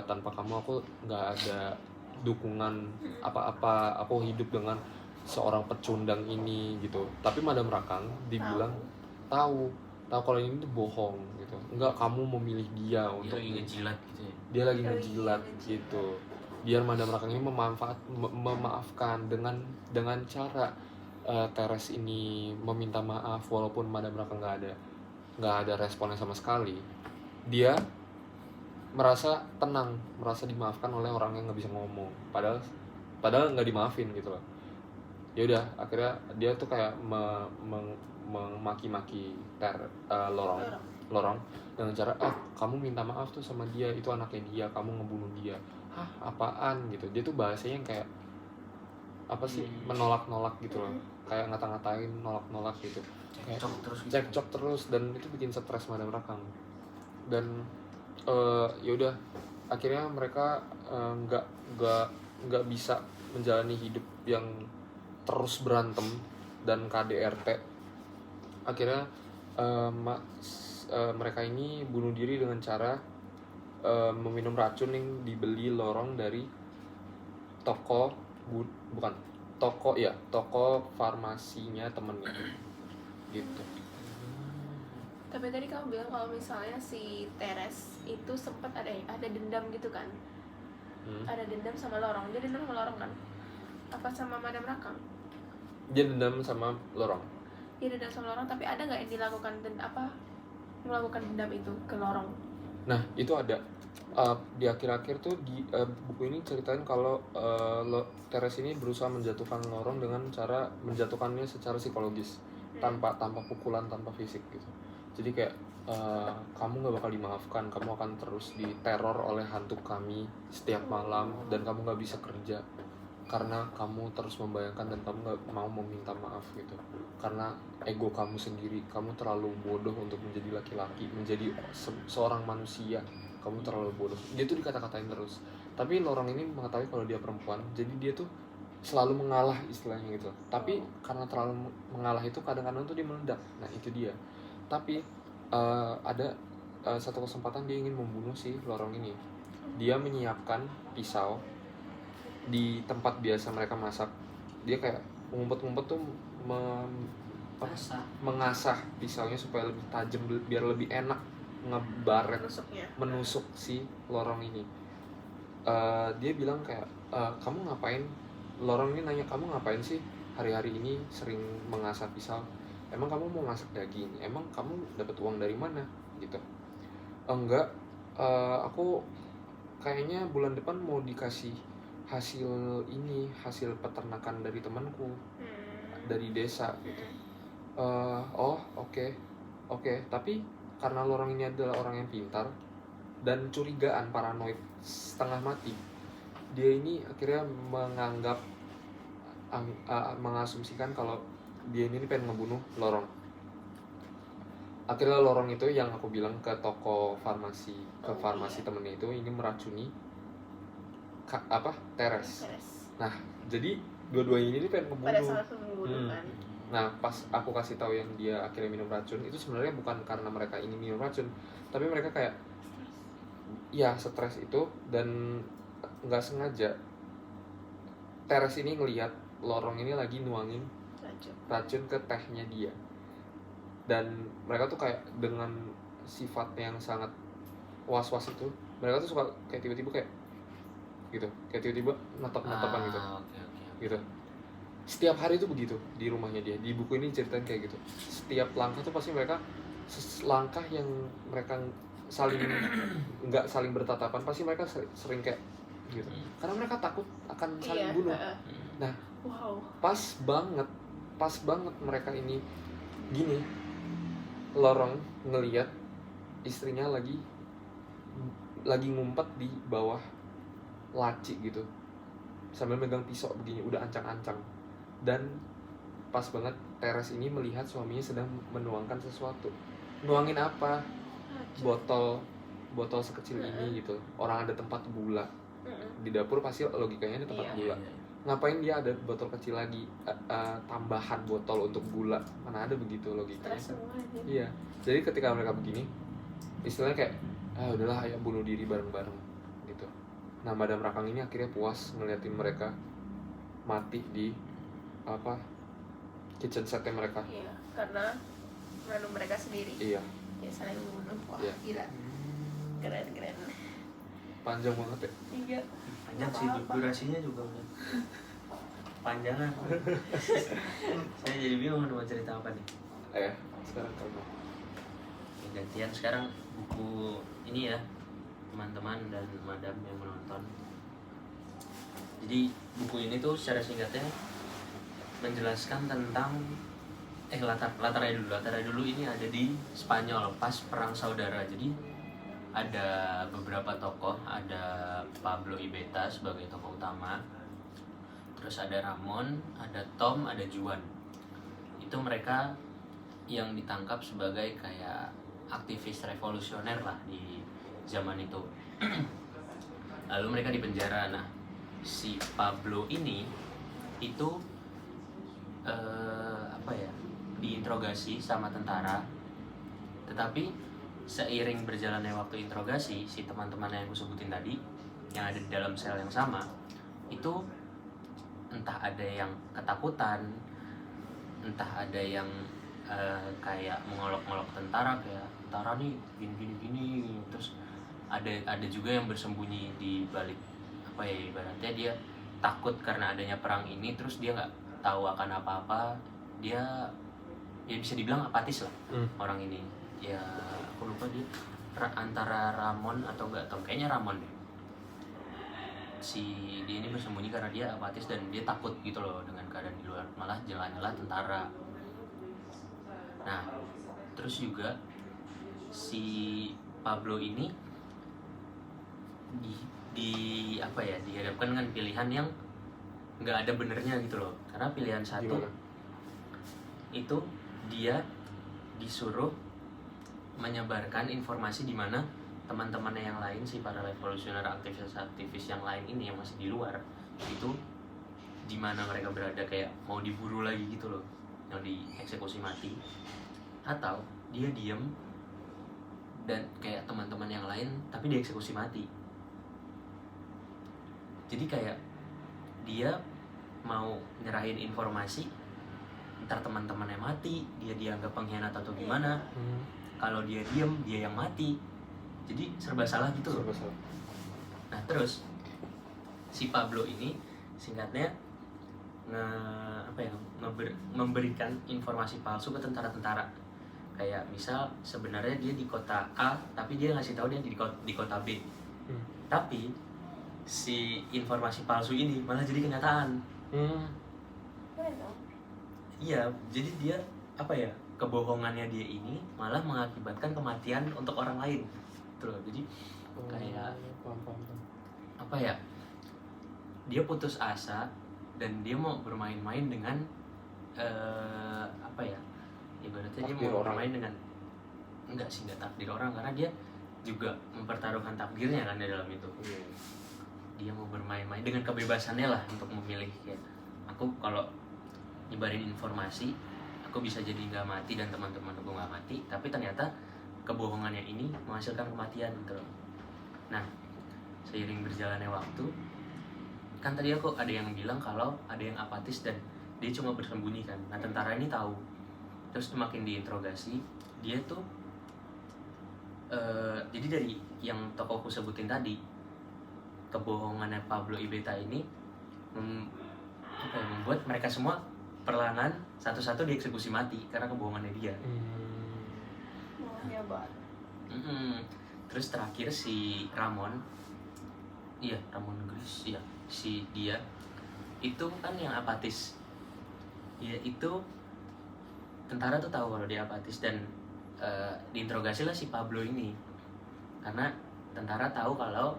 tanpa kamu aku nggak ada dukungan apa-apa. Aku hidup dengan seorang pecundang ini gitu. Tapi Madam Rakang dibilang tahu kalau ini tuh bohong gitu. Enggak, kamu memilih dia untuk lagi ngejilat gitu ya. Dia lagi ngejilat gitu. Biar Madam Rakang ini memaafkan dengan cara Teres ini meminta maaf walaupun Madam Rakang nggak ada responnya sama sekali. Dia merasa tenang, merasa dimaafkan oleh orang yang nggak bisa ngomong. Padahal nggak dimaafin gitu loh. Ya udah, akhirnya dia tuh kayak memaki-maki Lorong dengan cara kamu minta maaf tuh sama dia, itu anaknya dia, kamu ngebunuh dia. Apaan gitu. Dia tuh bahasanya yang kayak apa sih, menolak-nolak gitu loh, kayak ngata-ngatain, nolak-nolak gitu, kayak cekcok terus dan itu bikin stres Madam Rakang. Dan ya udah, akhirnya mereka nggak bisa menjalani hidup yang terus berantem dan KDRT. Akhirnya mereka ini bunuh diri dengan cara meminum racun yang dibeli Lorong dari toko farmasinya temennya gitu. Tapi tadi kamu bilang kalau misalnya si Teres itu sempat ada dendam gitu kan? Ada dendam sama Lorong. Dia dendam sama Lorong kan? Apa sama Madam Rakang? Dia dendam sama Lorong. Dia dendam sama Lorong, tapi ada nggak yang dilakukan melakukan dendam itu ke Lorong? Nah itu ada di akhir-akhir tuh di buku ini ceritain kalau Teres ini berusaha menjatuhkan Lorong dengan cara menjatuhkannya secara psikologis, tanpa pukulan, tanpa fisik gitu. Jadi kayak kamu nggak bakal dimaafkan, kamu akan terus diteror oleh hantu kami setiap malam, dan kamu nggak bisa kerja karena kamu terus membayangkan dan kamu nggak mau meminta maaf gitu, karena ego kamu sendiri, kamu terlalu bodoh untuk menjadi laki-laki, menjadi seorang manusia, kamu terlalu bodoh. Dia tuh dikata-katain terus, tapi Lorong ini mengetahui kalau dia perempuan, jadi dia tuh selalu mengalah istilahnya gitu. Tapi karena terlalu mengalah itu kadang-kadang tuh dia meledak. Nah itu dia. Tapi ada satu kesempatan dia ingin membunuh si Lorong ini. Dia menyiapkan pisau di tempat biasa mereka masak. Dia kayak ngumpet-ngumpet tuh mengasah pisaunya supaya lebih tajam, biar lebih enak ngebaret, menusuk si Lorong ini. Dia bilang kayak kamu ngapain? Lorong ini nanya, kamu ngapain sih hari-hari ini sering mengasah pisau? Emang kamu mau masak daging? Emang kamu dapat uang dari mana? Gitu. Enggak, aku kayaknya bulan depan mau dikasih hasil peternakan dari temanku dari desa gitu. Oke. Tapi karena Lorong ini adalah orang yang pintar dan curigaan, paranoid setengah mati, dia ini akhirnya menganggap mengasumsikan kalau dia ini pengen ngebunuh Lorong. Akhirnya Lorong itu yang aku bilang ke toko farmasi, ke farmasi temennya itu ingin meracuni Teres. Nah, jadi dua-duanya ini pengen pada ngebunuh. saat membunuh kan. Nah, pas aku kasih tahu yang dia akhirnya minum racun, itu sebenarnya bukan karena mereka ingin minum racun, tapi mereka kayak ya stres itu, dan nggak sengaja Teres ini ngelihat Lorong ini lagi nuangin racun ke tehnya dia, dan mereka tuh kayak dengan sifatnya yang sangat was-was itu, mereka tuh suka kayak tiba-tiba kayak gitu, kayak tiba-tiba natap-natapan gitu. Okay. Gitu. Setiap hari itu begitu di rumahnya dia. Di buku ini ceritain kayak gitu. Setiap langkah tuh pasti mereka langkah yang mereka saling nggak saling bertatapan, pasti mereka sering kayak gitu. Karena mereka takut akan saling bunuh. Nah, wow. pas banget mereka ini gini. Lorong ngelihat istrinya lagi ngumpet di bawah laci gitu, sambil megang pisau begini, udah ancang-ancang. Dan pas banget Teres ini melihat suaminya sedang menuangkan sesuatu. Nuangin apa? Botol sekecil ini gitu. Orang ada tempat gula di dapur, pasti logikanya ada tempat gula. Ngapain dia ada botol kecil lagi, tambahan botol untuk gula? Mana ada begitu logikanya kan? Iya. Jadi ketika mereka begini, istilahnya kayak udahlah, ayo bunuh diri bareng-bareng gitu. Nah, Madam Rakang ini akhirnya puas ngeliatin mereka mati di kitchen setnya mereka. Iya, karena menu mereka sendiri. Iya. Ya saling membunuh. Wah, iya. Gila. Keren. Panjang banget ya. Iya. Panjang sih, durasinya juga udah panjangan. Saya jadi bingung mau cerita apa nih. Sekarang kamu. Gantian sekarang buku ini ya, teman-teman dan madam yang menonton. Jadi buku ini tuh secara singkatnya menjelaskan tentang latarnya dulu ini ada di Spanyol pas perang saudara. Jadi ada beberapa tokoh, ada Pablo Ibeta sebagai tokoh utama, terus ada Ramon, ada Tom, ada Juan. Itu mereka yang ditangkap sebagai kayak aktivis revolusioner lah di zaman itu. Lalu mereka dipenjara. Nah, si Pablo ini itu diinterogasi sama tentara, tetapi seiring berjalannya waktu interogasi, si teman-teman yang aku sebutin tadi yang ada di dalam sel yang sama itu entah ada yang ketakutan, entah ada yang kayak mengolok-olok tentara, kayak tentara nih gini, terus ada juga yang bersembunyi di balik ibaratnya dia takut karena adanya perang ini, terus dia nggak tahu akan apa-apa, dia bisa dibilang apatis lah. Orang ini ya aku lupa dia antara Ramon atau enggak Tom, kayaknya Ramon deh. Dia ini bersembunyi karena dia apatis dan dia takut gitu loh dengan keadaan di luar, malah nyala tentara. Nah, terus juga si Pablo ini dihadapkan dengan pilihan yang nggak ada benernya gitu loh. Karena pilihan satu itu dia disuruh menyebarkan informasi di mana teman-temannya yang lain, si para revolusioner aktivis yang lain ini yang masih di luar itu di mana mereka berada, kayak mau diburu lagi gitu loh, yang dieksekusi mati. Atau dia diem dan kayak teman-teman yang lain tapi dieksekusi mati. Jadi kayak dia mau nyerahin informasi, ntar teman-temannya mati, dia dianggap pengkhianat atau gimana. Kalau dia diem, dia yang mati. Jadi serba salah gitu loh. Nah, terus si Pablo ini singkatnya memberikan informasi palsu ke tentara-tentara. Kayak misal sebenarnya dia di kota A, tapi dia ngasih tahu dia di kota B. Tapi si informasi palsu ini malah jadi kenyataan. Iya, jadi dia kebohongannya dia ini malah mengakibatkan kematian untuk orang lain. Gitu loh. Jadi kayak dia putus asa dan dia mau bermain-main dengan apa ya, ibaratnya dia Takdir mau orang. bermain dengan enggak takdir orang, karena dia juga mempertaruhkan takdirnya kan di dalam itu. Dia mau bermain-main dengan kebebasannya lah untuk memilih, kayak aku kalau nyebarin informasi aku bisa jadi nggak mati dan teman-teman aku nggak mati, tapi ternyata kebohongannya ini menghasilkan kematian gitu loh. Nah, seiring berjalannya waktu, kan tadi aku ada yang bilang kalau ada yang apatis dan dia cuma bersembunyi kan. Nah, tentara ini tahu, terus makin diinterogasi dia tuh jadi dari yang tokohku sebutin tadi, kebohongannya Pablo Ibeta ini membuat mereka semua perlahan satu-satu dieksekusi mati karena kebohongannya dia. Hebat. Terus terakhir si Ramon Gris, si dia itu kan yang apatis. Ya itu tentara tuh tahu kalau dia apatis dan diinterogasi lah si Pablo ini, karena tentara tahu kalau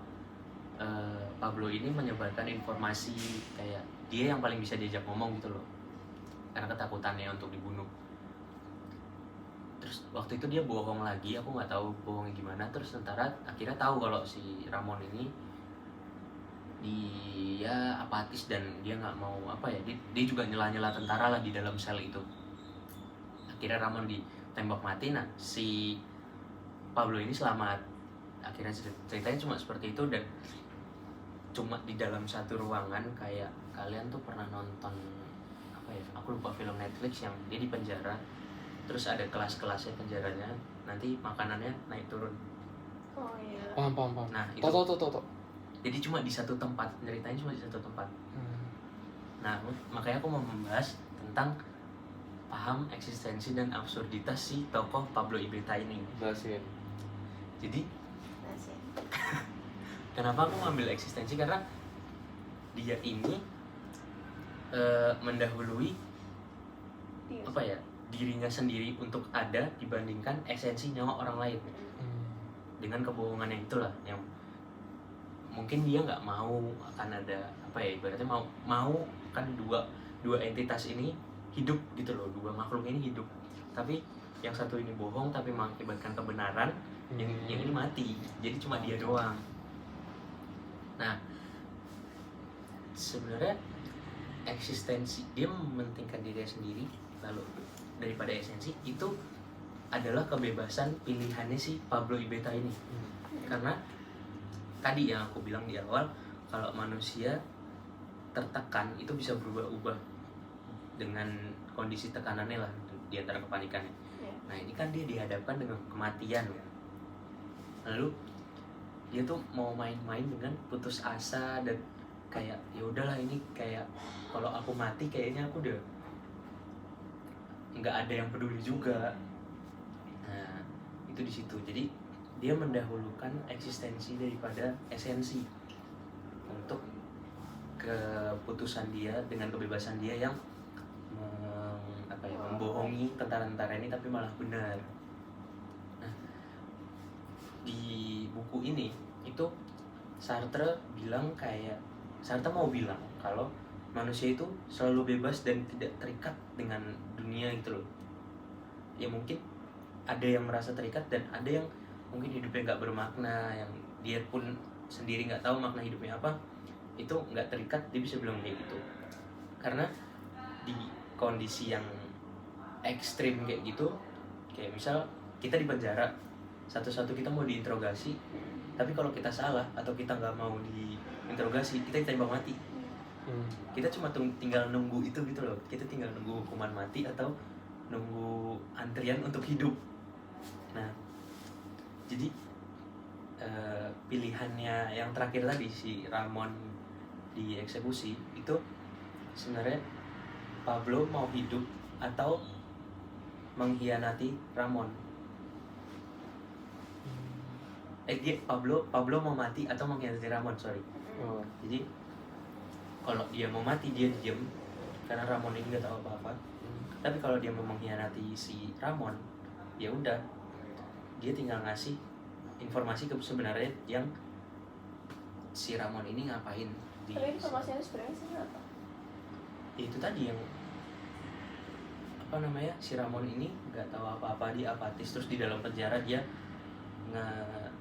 Pablo ini menyebarkan informasi kayak dia yang paling bisa diajak ngomong gitu loh, karena ketakutannya untuk dibunuh. Terus waktu itu dia bohong lagi, aku nggak tahu bohongnya gimana. Terus tentara akhirnya tahu kalau si Ramon ini dia apatis dan dia nggak mau dia juga nyela-nyela tentara lah di dalam sel itu. Akhirnya Ramon ditembak mati. Nah, si Pablo ini selamat. Akhirnya ceritanya cuma seperti itu, dan cuma di dalam satu ruangan. Kayak kalian tuh pernah nonton aku lupa film Netflix yang dia di penjara, terus ada kelas-kelasnya penjaranya, nanti makanannya naik turun. Oh iya. Paham. Nah itu Tahu. jadi cuma di satu tempat, ceritanya cuma di satu tempat. Nah, makanya aku mau membahas tentang paham eksistensi dan absurditas si tokoh Pablo Ibeta ini. Jelasin. Jadi Asik. kenapa aku ngambil eksistensi, karena dia ini mendahului Iya. dirinya sendiri untuk ada dibandingkan esensi nyawa orang lain. Dengan kebohongannya itulah yang mungkin dia nggak mau akan ada ibaratnya mau kan dua entitas ini hidup gitu loh, dua makhluk ini hidup, tapi yang satu ini bohong tapi mengakibatkan kebenaran, yang ini mati, jadi cuma dia doang. Nah, sebenarnya eksistensi, dia mementingkan dirinya sendiri lalu daripada esensi, itu adalah kebebasan pilihannya si Pablo Ibeta ini. Karena tadi yang aku bilang di awal, kalau manusia tertekan itu bisa berubah-ubah dengan kondisi tekanannya lah, di antara kepanikannya. Nah, ini kan dia dihadapkan dengan kematian kan. Lalu dia tuh mau main-main dengan putus asa dan kayak ya udahlah, ini kayak kalau aku mati kayaknya aku udah nggak ada yang peduli juga. Nah, itu di situ. Jadi dia mendahulukan eksistensi daripada esensi untuk keputusan dia dengan kebebasan dia yang membohongi tentara-tentara ini tapi malah benar. Nah, di buku ini itu Sartre mau bilang kalau manusia itu selalu bebas dan tidak terikat dengan dunia gitu loh. Ya mungkin ada yang merasa terikat dan ada yang mungkin hidupnya nggak bermakna, yang dia pun sendiri nggak tahu makna hidupnya apa, itu nggak terikat, dia bisa bilang kayak gitu. Karena di kondisi yang ekstrim kayak gitu, kayak misal kita di penjara, satu-satu kita mau diinterogasi, tapi kalau kita salah atau kita nggak mau diinterogasi, kita ditembak mati. Kita cuma tinggal nunggu itu gitu loh, kita tinggal nunggu hukuman mati atau nunggu antrian untuk hidup. Nah, jadi pilihannya yang terakhir tadi si Ramon dieksekusi itu sebenarnya Pablo mau hidup atau mengkhianati Ramon. Pablo mau mati atau mengkhianati Ramon, sorry. Jadi kalau dia mau mati dia diem karena Ramon ini nggak tahu apa-apa. Tapi kalau dia mau mengkhianati si Ramon, ya udah, dia tinggal ngasih informasi sebenarnya yang si Ramon ini ngapain di. Tapi informasinya sebenarnya sih apa? ya itu tadi yang apa namanya, si Ramon ini nggak tahu apa-apa, dia apatis, terus di dalam penjara dia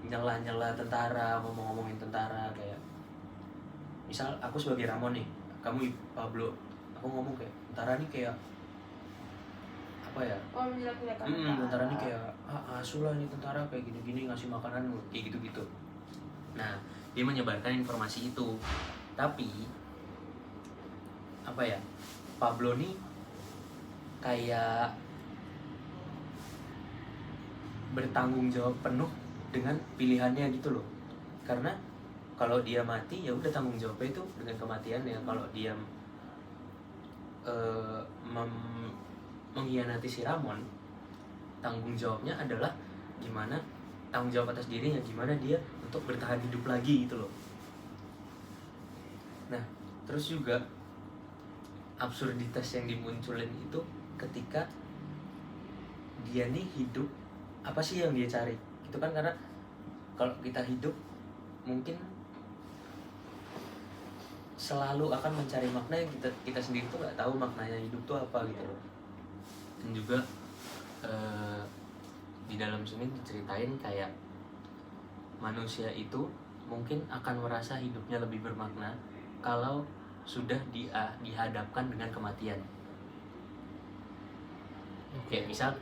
nyela tentara, ngomongin tentara. Kayak misal aku sebagai Ramon nih, kamu Pablo, aku ngomong kayak tentara nih kayak apa ya, menjelek-jelekan tentara nih kayak asu lah nih tentara, kayak gini-gini, ngasih makanan kayak gitu-gitu. Nah, dia menyebarkan informasi itu, tapi apa ya, Pablo nih kayak bertanggung jawab penuh dengan pilihannya gitu loh. Karena kalau dia mati ya udah tanggung jawabnya itu dengan kematiannya. Kalau dia mengkhianati si Ramon, tanggung jawabnya adalah gimana, tanggung jawab atas dirinya, gimana dia untuk bertahan hidup lagi gitu loh. Nah, terus juga absurditas yang dimunculin itu ketika dia nih hidup, apa sih yang dia cari itu kan. Karena kalau kita hidup mungkin selalu akan mencari makna yang kita sendiri tuh nggak tahu maknanya hidup tuh apa gitu loh. Dan juga di dalam sini diceritain kayak manusia itu mungkin akan merasa hidupnya lebih bermakna kalau sudah dihadapkan dengan kematian. Kayak misal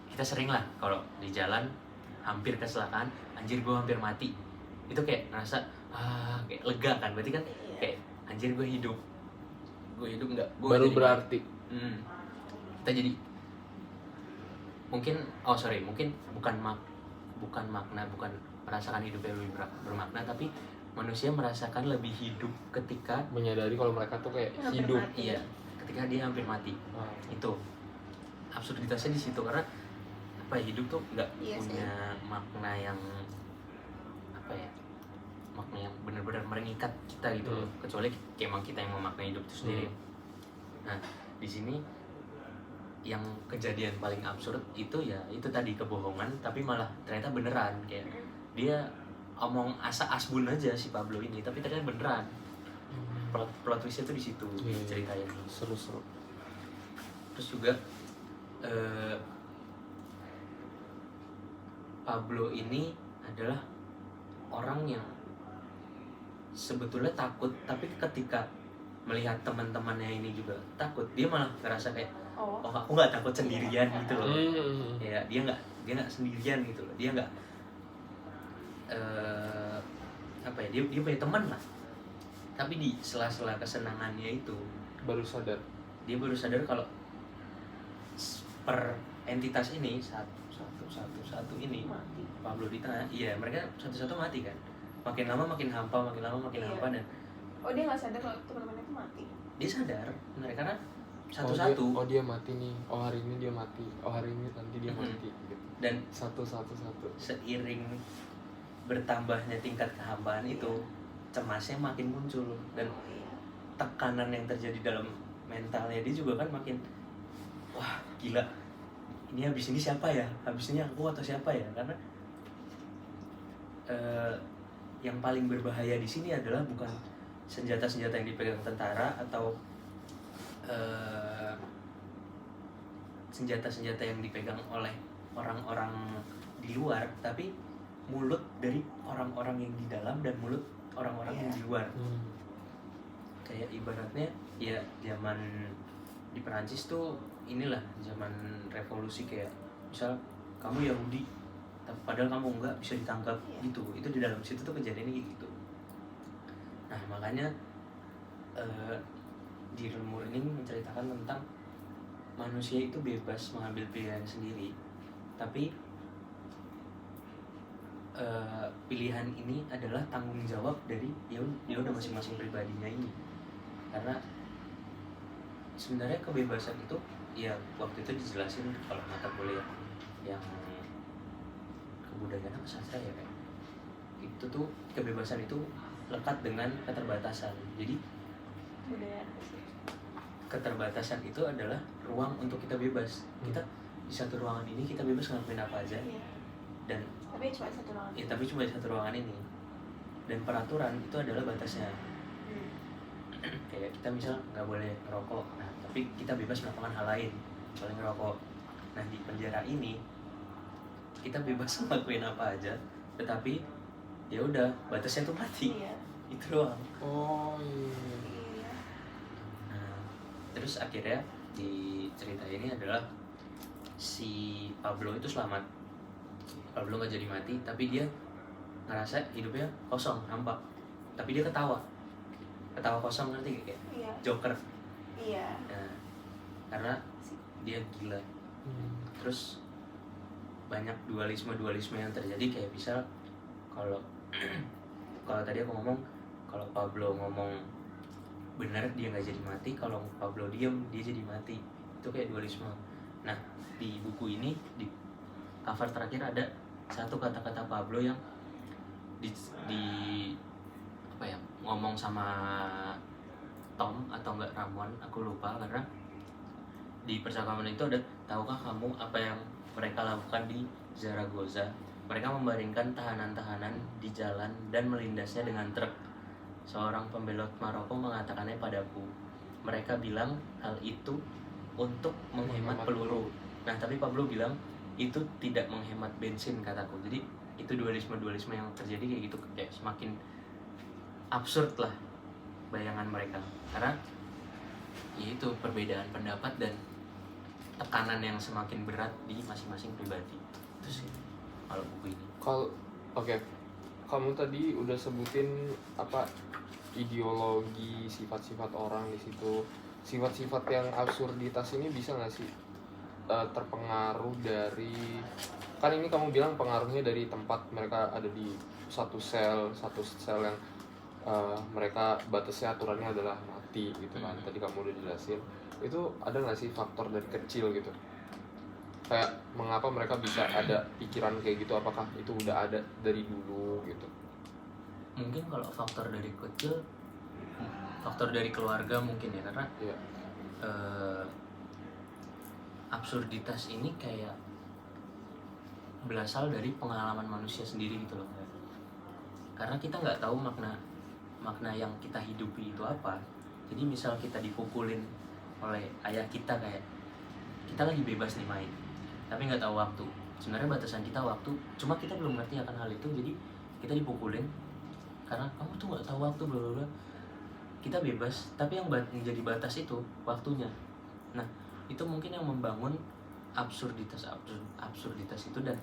kita sering lah kalau di jalan hampir kecelakaan, anjir gue hampir mati, itu kayak ngerasa kayak lega kan, berarti kan kayak anjir gue hidup nggak, gue baru jadi berarti. kita jadi mungkin mungkin bukan makna, bukan merasakan hidupnya lebih bermakna, tapi manusia merasakan lebih hidup ketika menyadari kalau mereka tuh kayak hampir hidup. mati. Iya, ketika dia hampir mati. Itu absurditasnya di situ, karena apa ya, hidup tuh nggak punya makna yang apa ya, makna yang benar-benar mengikat kita gitu loh, kecuali emang kita yang memaknai hidup itu sendiri. Nah, di sini yang kejadian paling absurd itu ya itu tadi, kebohongan tapi malah ternyata beneran. Kayak dia omong asbun aja si Pablo ini, tapi ternyata beneran. Plot twistnya tuh di situ ceritain. Seru. Terus juga Pablo ini adalah orang yang sebetulnya takut, tapi ketika melihat teman-temannya ini juga takut, dia malah ngerasa kayak aku nggak takut sendirian gitu loh. Ya dia nggak sendirian gitu loh, dia nggak apa ya, dia punya teman lah. Tapi di sela-sela kesenangannya itu dia baru sadar kalau per entitas ini satu ini mati. Pablo di tengah, iya mereka satu-satu mati kan, makin lama makin hampa dan Dia nggak sadar kalau teman-temannya itu mati. dia sadar mereka karena satu-satu. Dia mati nih, hari ini dia mati, hari ini nanti dia mati gitu. Dan satu seiring bertambahnya tingkat kehampaan itu, cemasnya makin muncul, dan tekanan yang terjadi dalam mentalnya dia juga kan makin, wah gila, ini habis ini siapa ya, habis ini aku atau siapa ya. Karena yang paling berbahaya di sini adalah bukan senjata-senjata yang dipegang tentara atau senjata-senjata yang dipegang oleh orang-orang di luar, tapi mulut dari orang-orang yang di dalam dan mulut orang-orang yang di luar. Kayak ibaratnya ya zaman di Perancis tuh inilah zaman revolusi, kayak misal kamu Yahudi padahal kamu enggak, bisa ditangkap gitu. Itu di dalam situ tuh kejadiannya gitu. Nah makanya di Ilmu ini menceritakan tentang manusia itu bebas mengambil pilihan sendiri, tapi pilihan ini adalah tanggung jawab dari ya udah masing-masing pribadinya ini. Karena sebenarnya kebebasan itu ya waktu itu dijelasin kalau mata kuliah yang kebudayaan apa sastra ya kayak itu tuh, kebebasan itu lekat dengan keterbatasan. Jadi keterbatasan itu adalah ruang untuk kita bebas. Kita di satu ruangan ini kita bebas ngelakuin apa aja, dan tapi cuma satu ruangan. tapi cuma di satu ruangan ini, dan peraturan itu adalah batasnya. kayak kita misal nggak boleh ngerokok, nah tapi kita bebas melakukan hal lain, boleh ngerokok. Nah di penjara ini kita bebas ngelakuin apa aja, tetapi ya udah batasnya tuh mati, Iya. itu doang. Oh iya. Iya. Nah, terus akhirnya di cerita ini adalah si Pablo itu selamat. Pablo nggak jadi mati, tapi dia ngerasa hidupnya kosong, hampa. Tapi dia ketawa kosong, ngerti kayak Iya. Joker. Iya. Nah, karena dia gila. Terus banyak dualisme yang terjadi, kayak misal kalau kalau tadi aku ngomong, kalau Pablo ngomong benar dia nggak jadi mati, kalau Pablo diem dia jadi mati, itu kayak dualisme. Nah di buku ini di cover terakhir ada satu kata-kata Pablo yang di apa ya, ngomong sama Tom atau enggak Ramon, aku lupa, karena di percakapan itu ada, tahukah kamu apa yang mereka lakukan di Zaragoza? Mereka membaringkan tahanan-tahanan di jalan dan melindasnya dengan truk. Seorang pembelot Maroko mengatakannya padaku. Mereka bilang hal itu untuk menghemat peluru. Nah, tapi Pablo bilang itu tidak menghemat bensin, kataku. Jadi itu dualisme yang terjadi kayak gitu, kayak semakin absurd lah bayangan mereka. Karena ya itu perbedaan pendapat dan tekanan yang semakin berat di masing-masing pribadi. Itu sih kalau buku ini. Oke. Kamu tadi udah sebutin apa ideologi, sifat-sifat orang di situ. Sifat-sifat yang absurditas ini bisa nggak sih terpengaruh dari, kan ini kamu bilang pengaruhnya dari tempat mereka ada di satu sel yang mereka batasnya aturannya adalah mati gitu kan. Tadi kamu udah jelasin. Itu ada nggak sih faktor dari kecil gitu? Kayak mengapa mereka bisa ada pikiran kayak gitu? Apakah itu udah ada dari dulu gitu? Mungkin kalau faktor dari kecil, faktor dari keluarga mungkin ya, karena absurditas ini kayak berasal dari pengalaman manusia sendiri gitu loh. Karena kita nggak tahu makna yang kita hidupi itu apa. Jadi misal kita dipukulin oleh ayah kita, kayak kita lagi bebas nih main, tapi nggak tahu waktu. Sebenarnya batasan kita waktu, cuma kita belum ngerti akan hal itu, jadi kita dipukulin karena kamu tuh nggak tahu waktu, bla bla bla. Kita bebas, tapi yang menjadi batas itu waktunya. Nah itu mungkin yang membangun absurditas itu, dan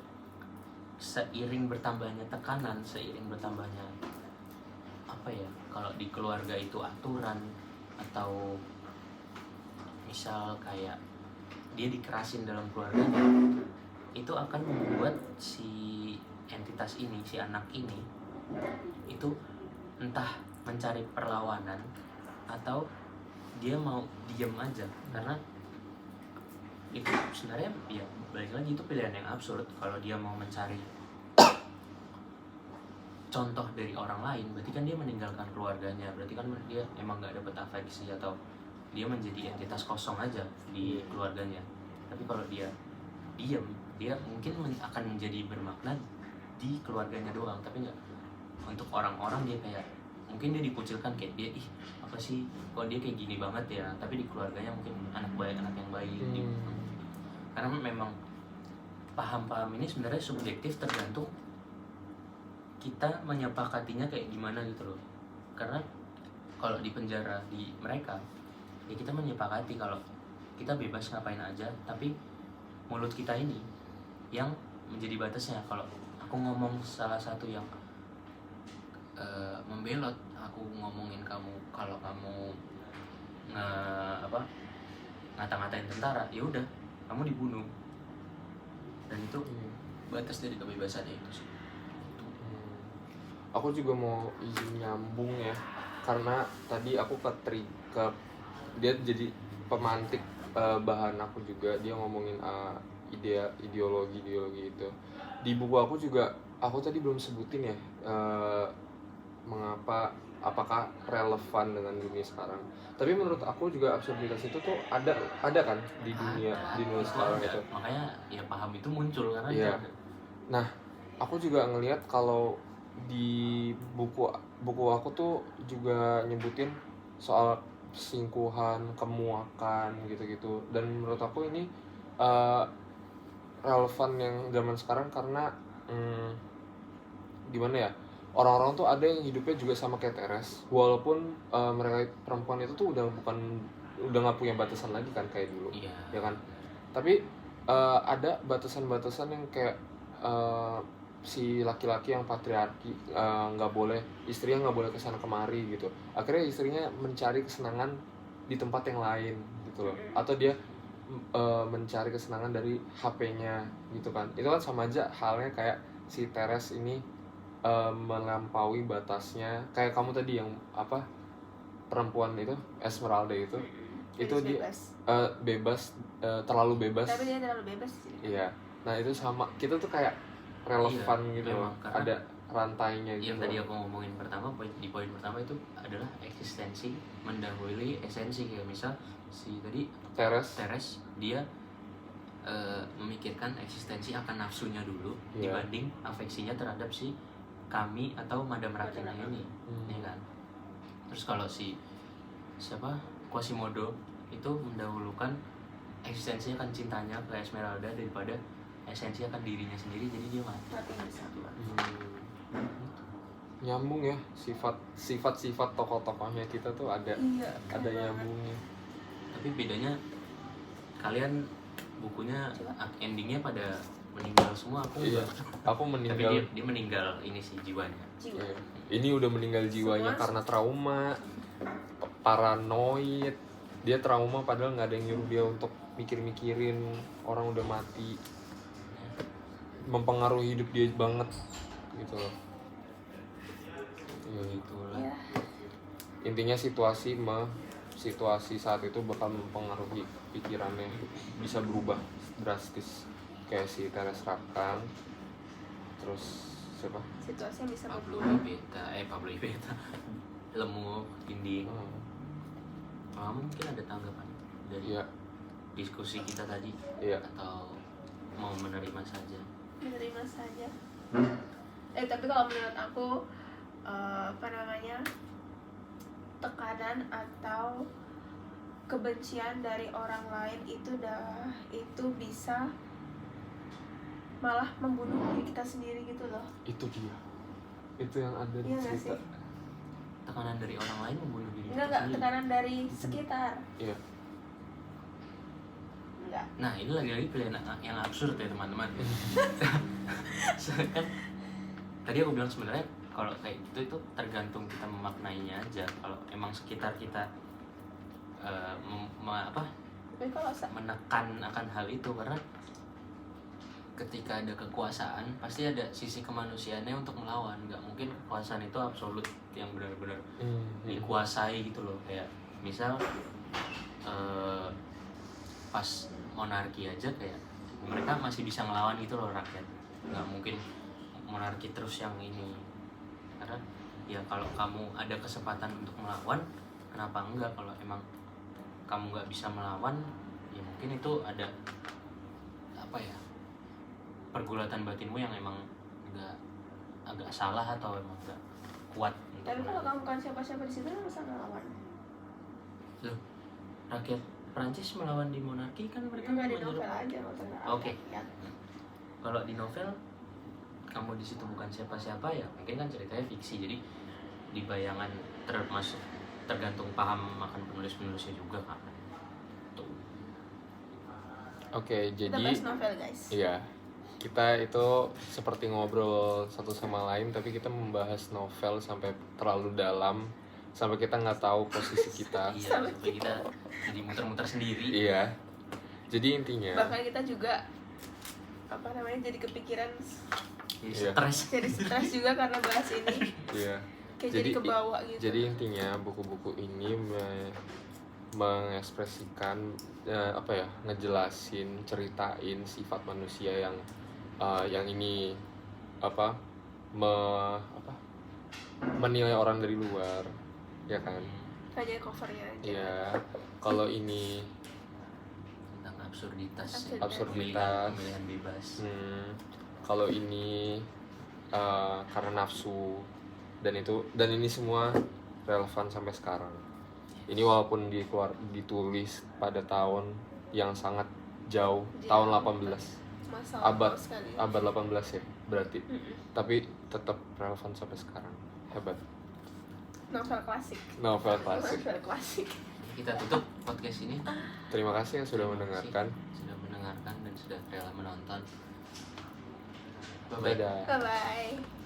seiring bertambahnya tekanan, seiring bertambahnya apa ya, kalau di keluarga itu aturan, atau misal kayak dia dikerasin dalam keluarganya, itu akan membuat si entitas ini, si anak ini itu entah mencari perlawanan atau dia mau diem aja. Karena itu sebenarnya ya balik lagi, itu pilihan yang absurd. Kalau dia mau mencari contoh dari orang lain, berarti kan dia meninggalkan keluarganya, berarti kan dia emang nggak dapet afeksi, atau dia menjadi entitas kosong aja di keluarganya. Tapi kalau dia diem, dia mungkin akan menjadi bermakna di keluarganya doang, tapi nggak untuk orang-orang. Dia kayak mungkin dia dikucilkan, kayak dia apa sih kok dia kayak gini banget ya, tapi di keluarganya mungkin anak yang baik. Karena memang paham-paham ini sebenarnya subjektif, tergantung kita menyepakatinya kayak gimana gitu loh. Karena kalau di penjara di mereka ya kita menyepakati kalau kita bebas ngapain aja, tapi mulut kita ini yang menjadi batasnya. Kalau aku ngomong salah satu yang membelot, aku ngomongin kamu, kalau kamu ngata-ngatain tentara, ya udah kamu dibunuh. Dan itu batas dari kebebasannya itu sih. Aku juga mau izin nyambung ya, karena tadi aku dia jadi pemantik bahan aku juga. Dia ngomongin ideologi itu di buku aku juga. Aku tadi belum sebutin ya apakah relevan dengan dunia sekarang. Tapi menurut aku juga absurditas itu tuh ada kan di dunia sekarang itu. Makanya ya paham itu muncul karena iya. Nah, aku juga ngelihat kalau di buku aku tuh juga nyebutin soal selingkuhan, kemuakan gitu-gitu. Dan menurut aku ini uh, relevan yang zaman sekarang karena gimana ya, orang-orang tuh ada yang hidupnya juga sama kayak Teres, walaupun mereka perempuan itu tuh udah nggak punya batasan lagi kan kayak dulu, Iya. ya kan. Tapi ada batasan-batasan yang kayak si laki-laki yang patriarki, nggak boleh, istrinya nggak boleh kesana kemari gitu. Akhirnya istrinya mencari kesenangan di tempat yang lain gitu loh, atau dia mencari kesenangan dari HP-nya gitu kan. Itu kan sama aja halnya kayak si Teres ini melampaui batasnya. Kayak kamu tadi yang apa, perempuan itu Esmeralda itu dia bebas, terlalu bebas. Tapi dia terlalu bebas sih. Iya. Nah itu sama, kita tuh kayak relevan gitu loh. Memang, karena Ada rantainya gitu. Yang tadi aku ngomongin pertama, di poin pertama itu adalah eksistensi mendahului esensi. Kayak misal si tadi Teres dia memikirkan eksistensi akan nafsunya dulu dibanding afeksinya terhadap si kami atau Madam Rakina ini, ya kan. Terus kalau siapa Quasimodo itu mendahulukan eksistensinya kan cintanya ke Esmeralda daripada esensi akan dirinya sendiri, jadi dia mati bersama. Nyambung ya, sifat tokoh-tokohnya kita tuh ada nyambungnya. Tapi bedanya kalian bukunya endingnya pada meninggal semua. Aku meninggal. Tapi dia meninggal ini sih jiwanya. Ini udah meninggal jiwanya karena trauma, paranoid. Dia trauma padahal nggak ada yang nyuruh dia untuk mikir-mikirin orang udah mati. Mempengaruhi hidup dia banget gitu loh. Itulah. Intinya situasi saat itu bakal mempengaruhi pikirannya, bisa berubah drastis. Kayak si Teres Rakang, terus siapa? Situasinya bisa Pablo Ibeta, Lemuk, Inding. Mungkin ada tanggapan dari diskusi kita tadi, atau mau menerima saja? Menerima saja. Tapi kalau menurut aku tekanan atau kebencian dari orang lain itu bisa malah membunuh diri kita sendiri gitu loh. Itu dia. Itu yang ada di cerita. Tekanan dari orang lain membunuh diri. Enggak, tekanan dari sekitar. Iya. Enggak. Nah, ini lagi-lagi pilihan yang absurd ya teman-teman. Kan tadi aku bilang sebenarnya kalau kayak gitu itu tergantung kita memaknainya aja. Kalau emang sekitar kita menekan akan hal itu, karena ketika ada kekuasaan pasti ada sisi kemanusiaannya untuk melawan. Nggak mungkin kekuasaan itu absolut yang benar-benar dikuasai gitu loh. Kayak misal pas monarki aja, kayak mereka masih bisa ngelawan gitu loh rakyat. Nggak mungkin monarki terus yang ini. Karena ya kalau kamu ada kesempatan untuk melawan, kenapa enggak? Kalau emang kamu nggak bisa melawan, ya mungkin itu ada pergulatan batinmu yang emang agak salah atau emang nggak kuat. Tapi kalau kamu kan siapa-siapa di situ bisa ngelawan. Loh, rakyat Prancis melawan di monarki kan mereka nggak di novel aja. Oke. Kalau di novel kamu di situ bukan siapa-siapa, ya mungkin kan ceritanya fiksi, jadi di bayangan tergantung paham akan penulisnya juga kan. Tuh. Oke, jadi kita bahas novel, guys. Iya. Kita itu seperti ngobrol satu sama lain, tapi kita membahas novel sampai terlalu dalam, sampai kita nggak tahu posisi kita. Iya, sampai kita jadi muter-muter sendiri. Iya. Jadi intinya. Bahkan kita juga jadi kepikiran. Jadi stres juga karena bahas ini. Iya. Kayak jadi kebawa gitu. Jadi intinya buku-buku ini mengekspresikan ngejelasin, ceritain sifat manusia yang ini menilai orang dari luar, ya kan? Hanya covernya aja. Iya. Kalau ini tentang absurditas. Pemilihan bebas. Kalau ini karena nafsu, dan ini semua relevan sampai sekarang. Ini walaupun ditulis pada tahun yang sangat jauh, tahun 18, Masa abad lampau sekali. abad 18 ya berarti. Mm-mm. Tapi tetap relevan sampai sekarang. Hebat. Novel klasik. Novel klasik. Novel klasik. Kita tutup podcast ini. Terima kasih yang sudah Terima kasih mendengarkan. sudah mendengarkan dan sudah rela menonton. Bye bye. Dadah. Bye bye.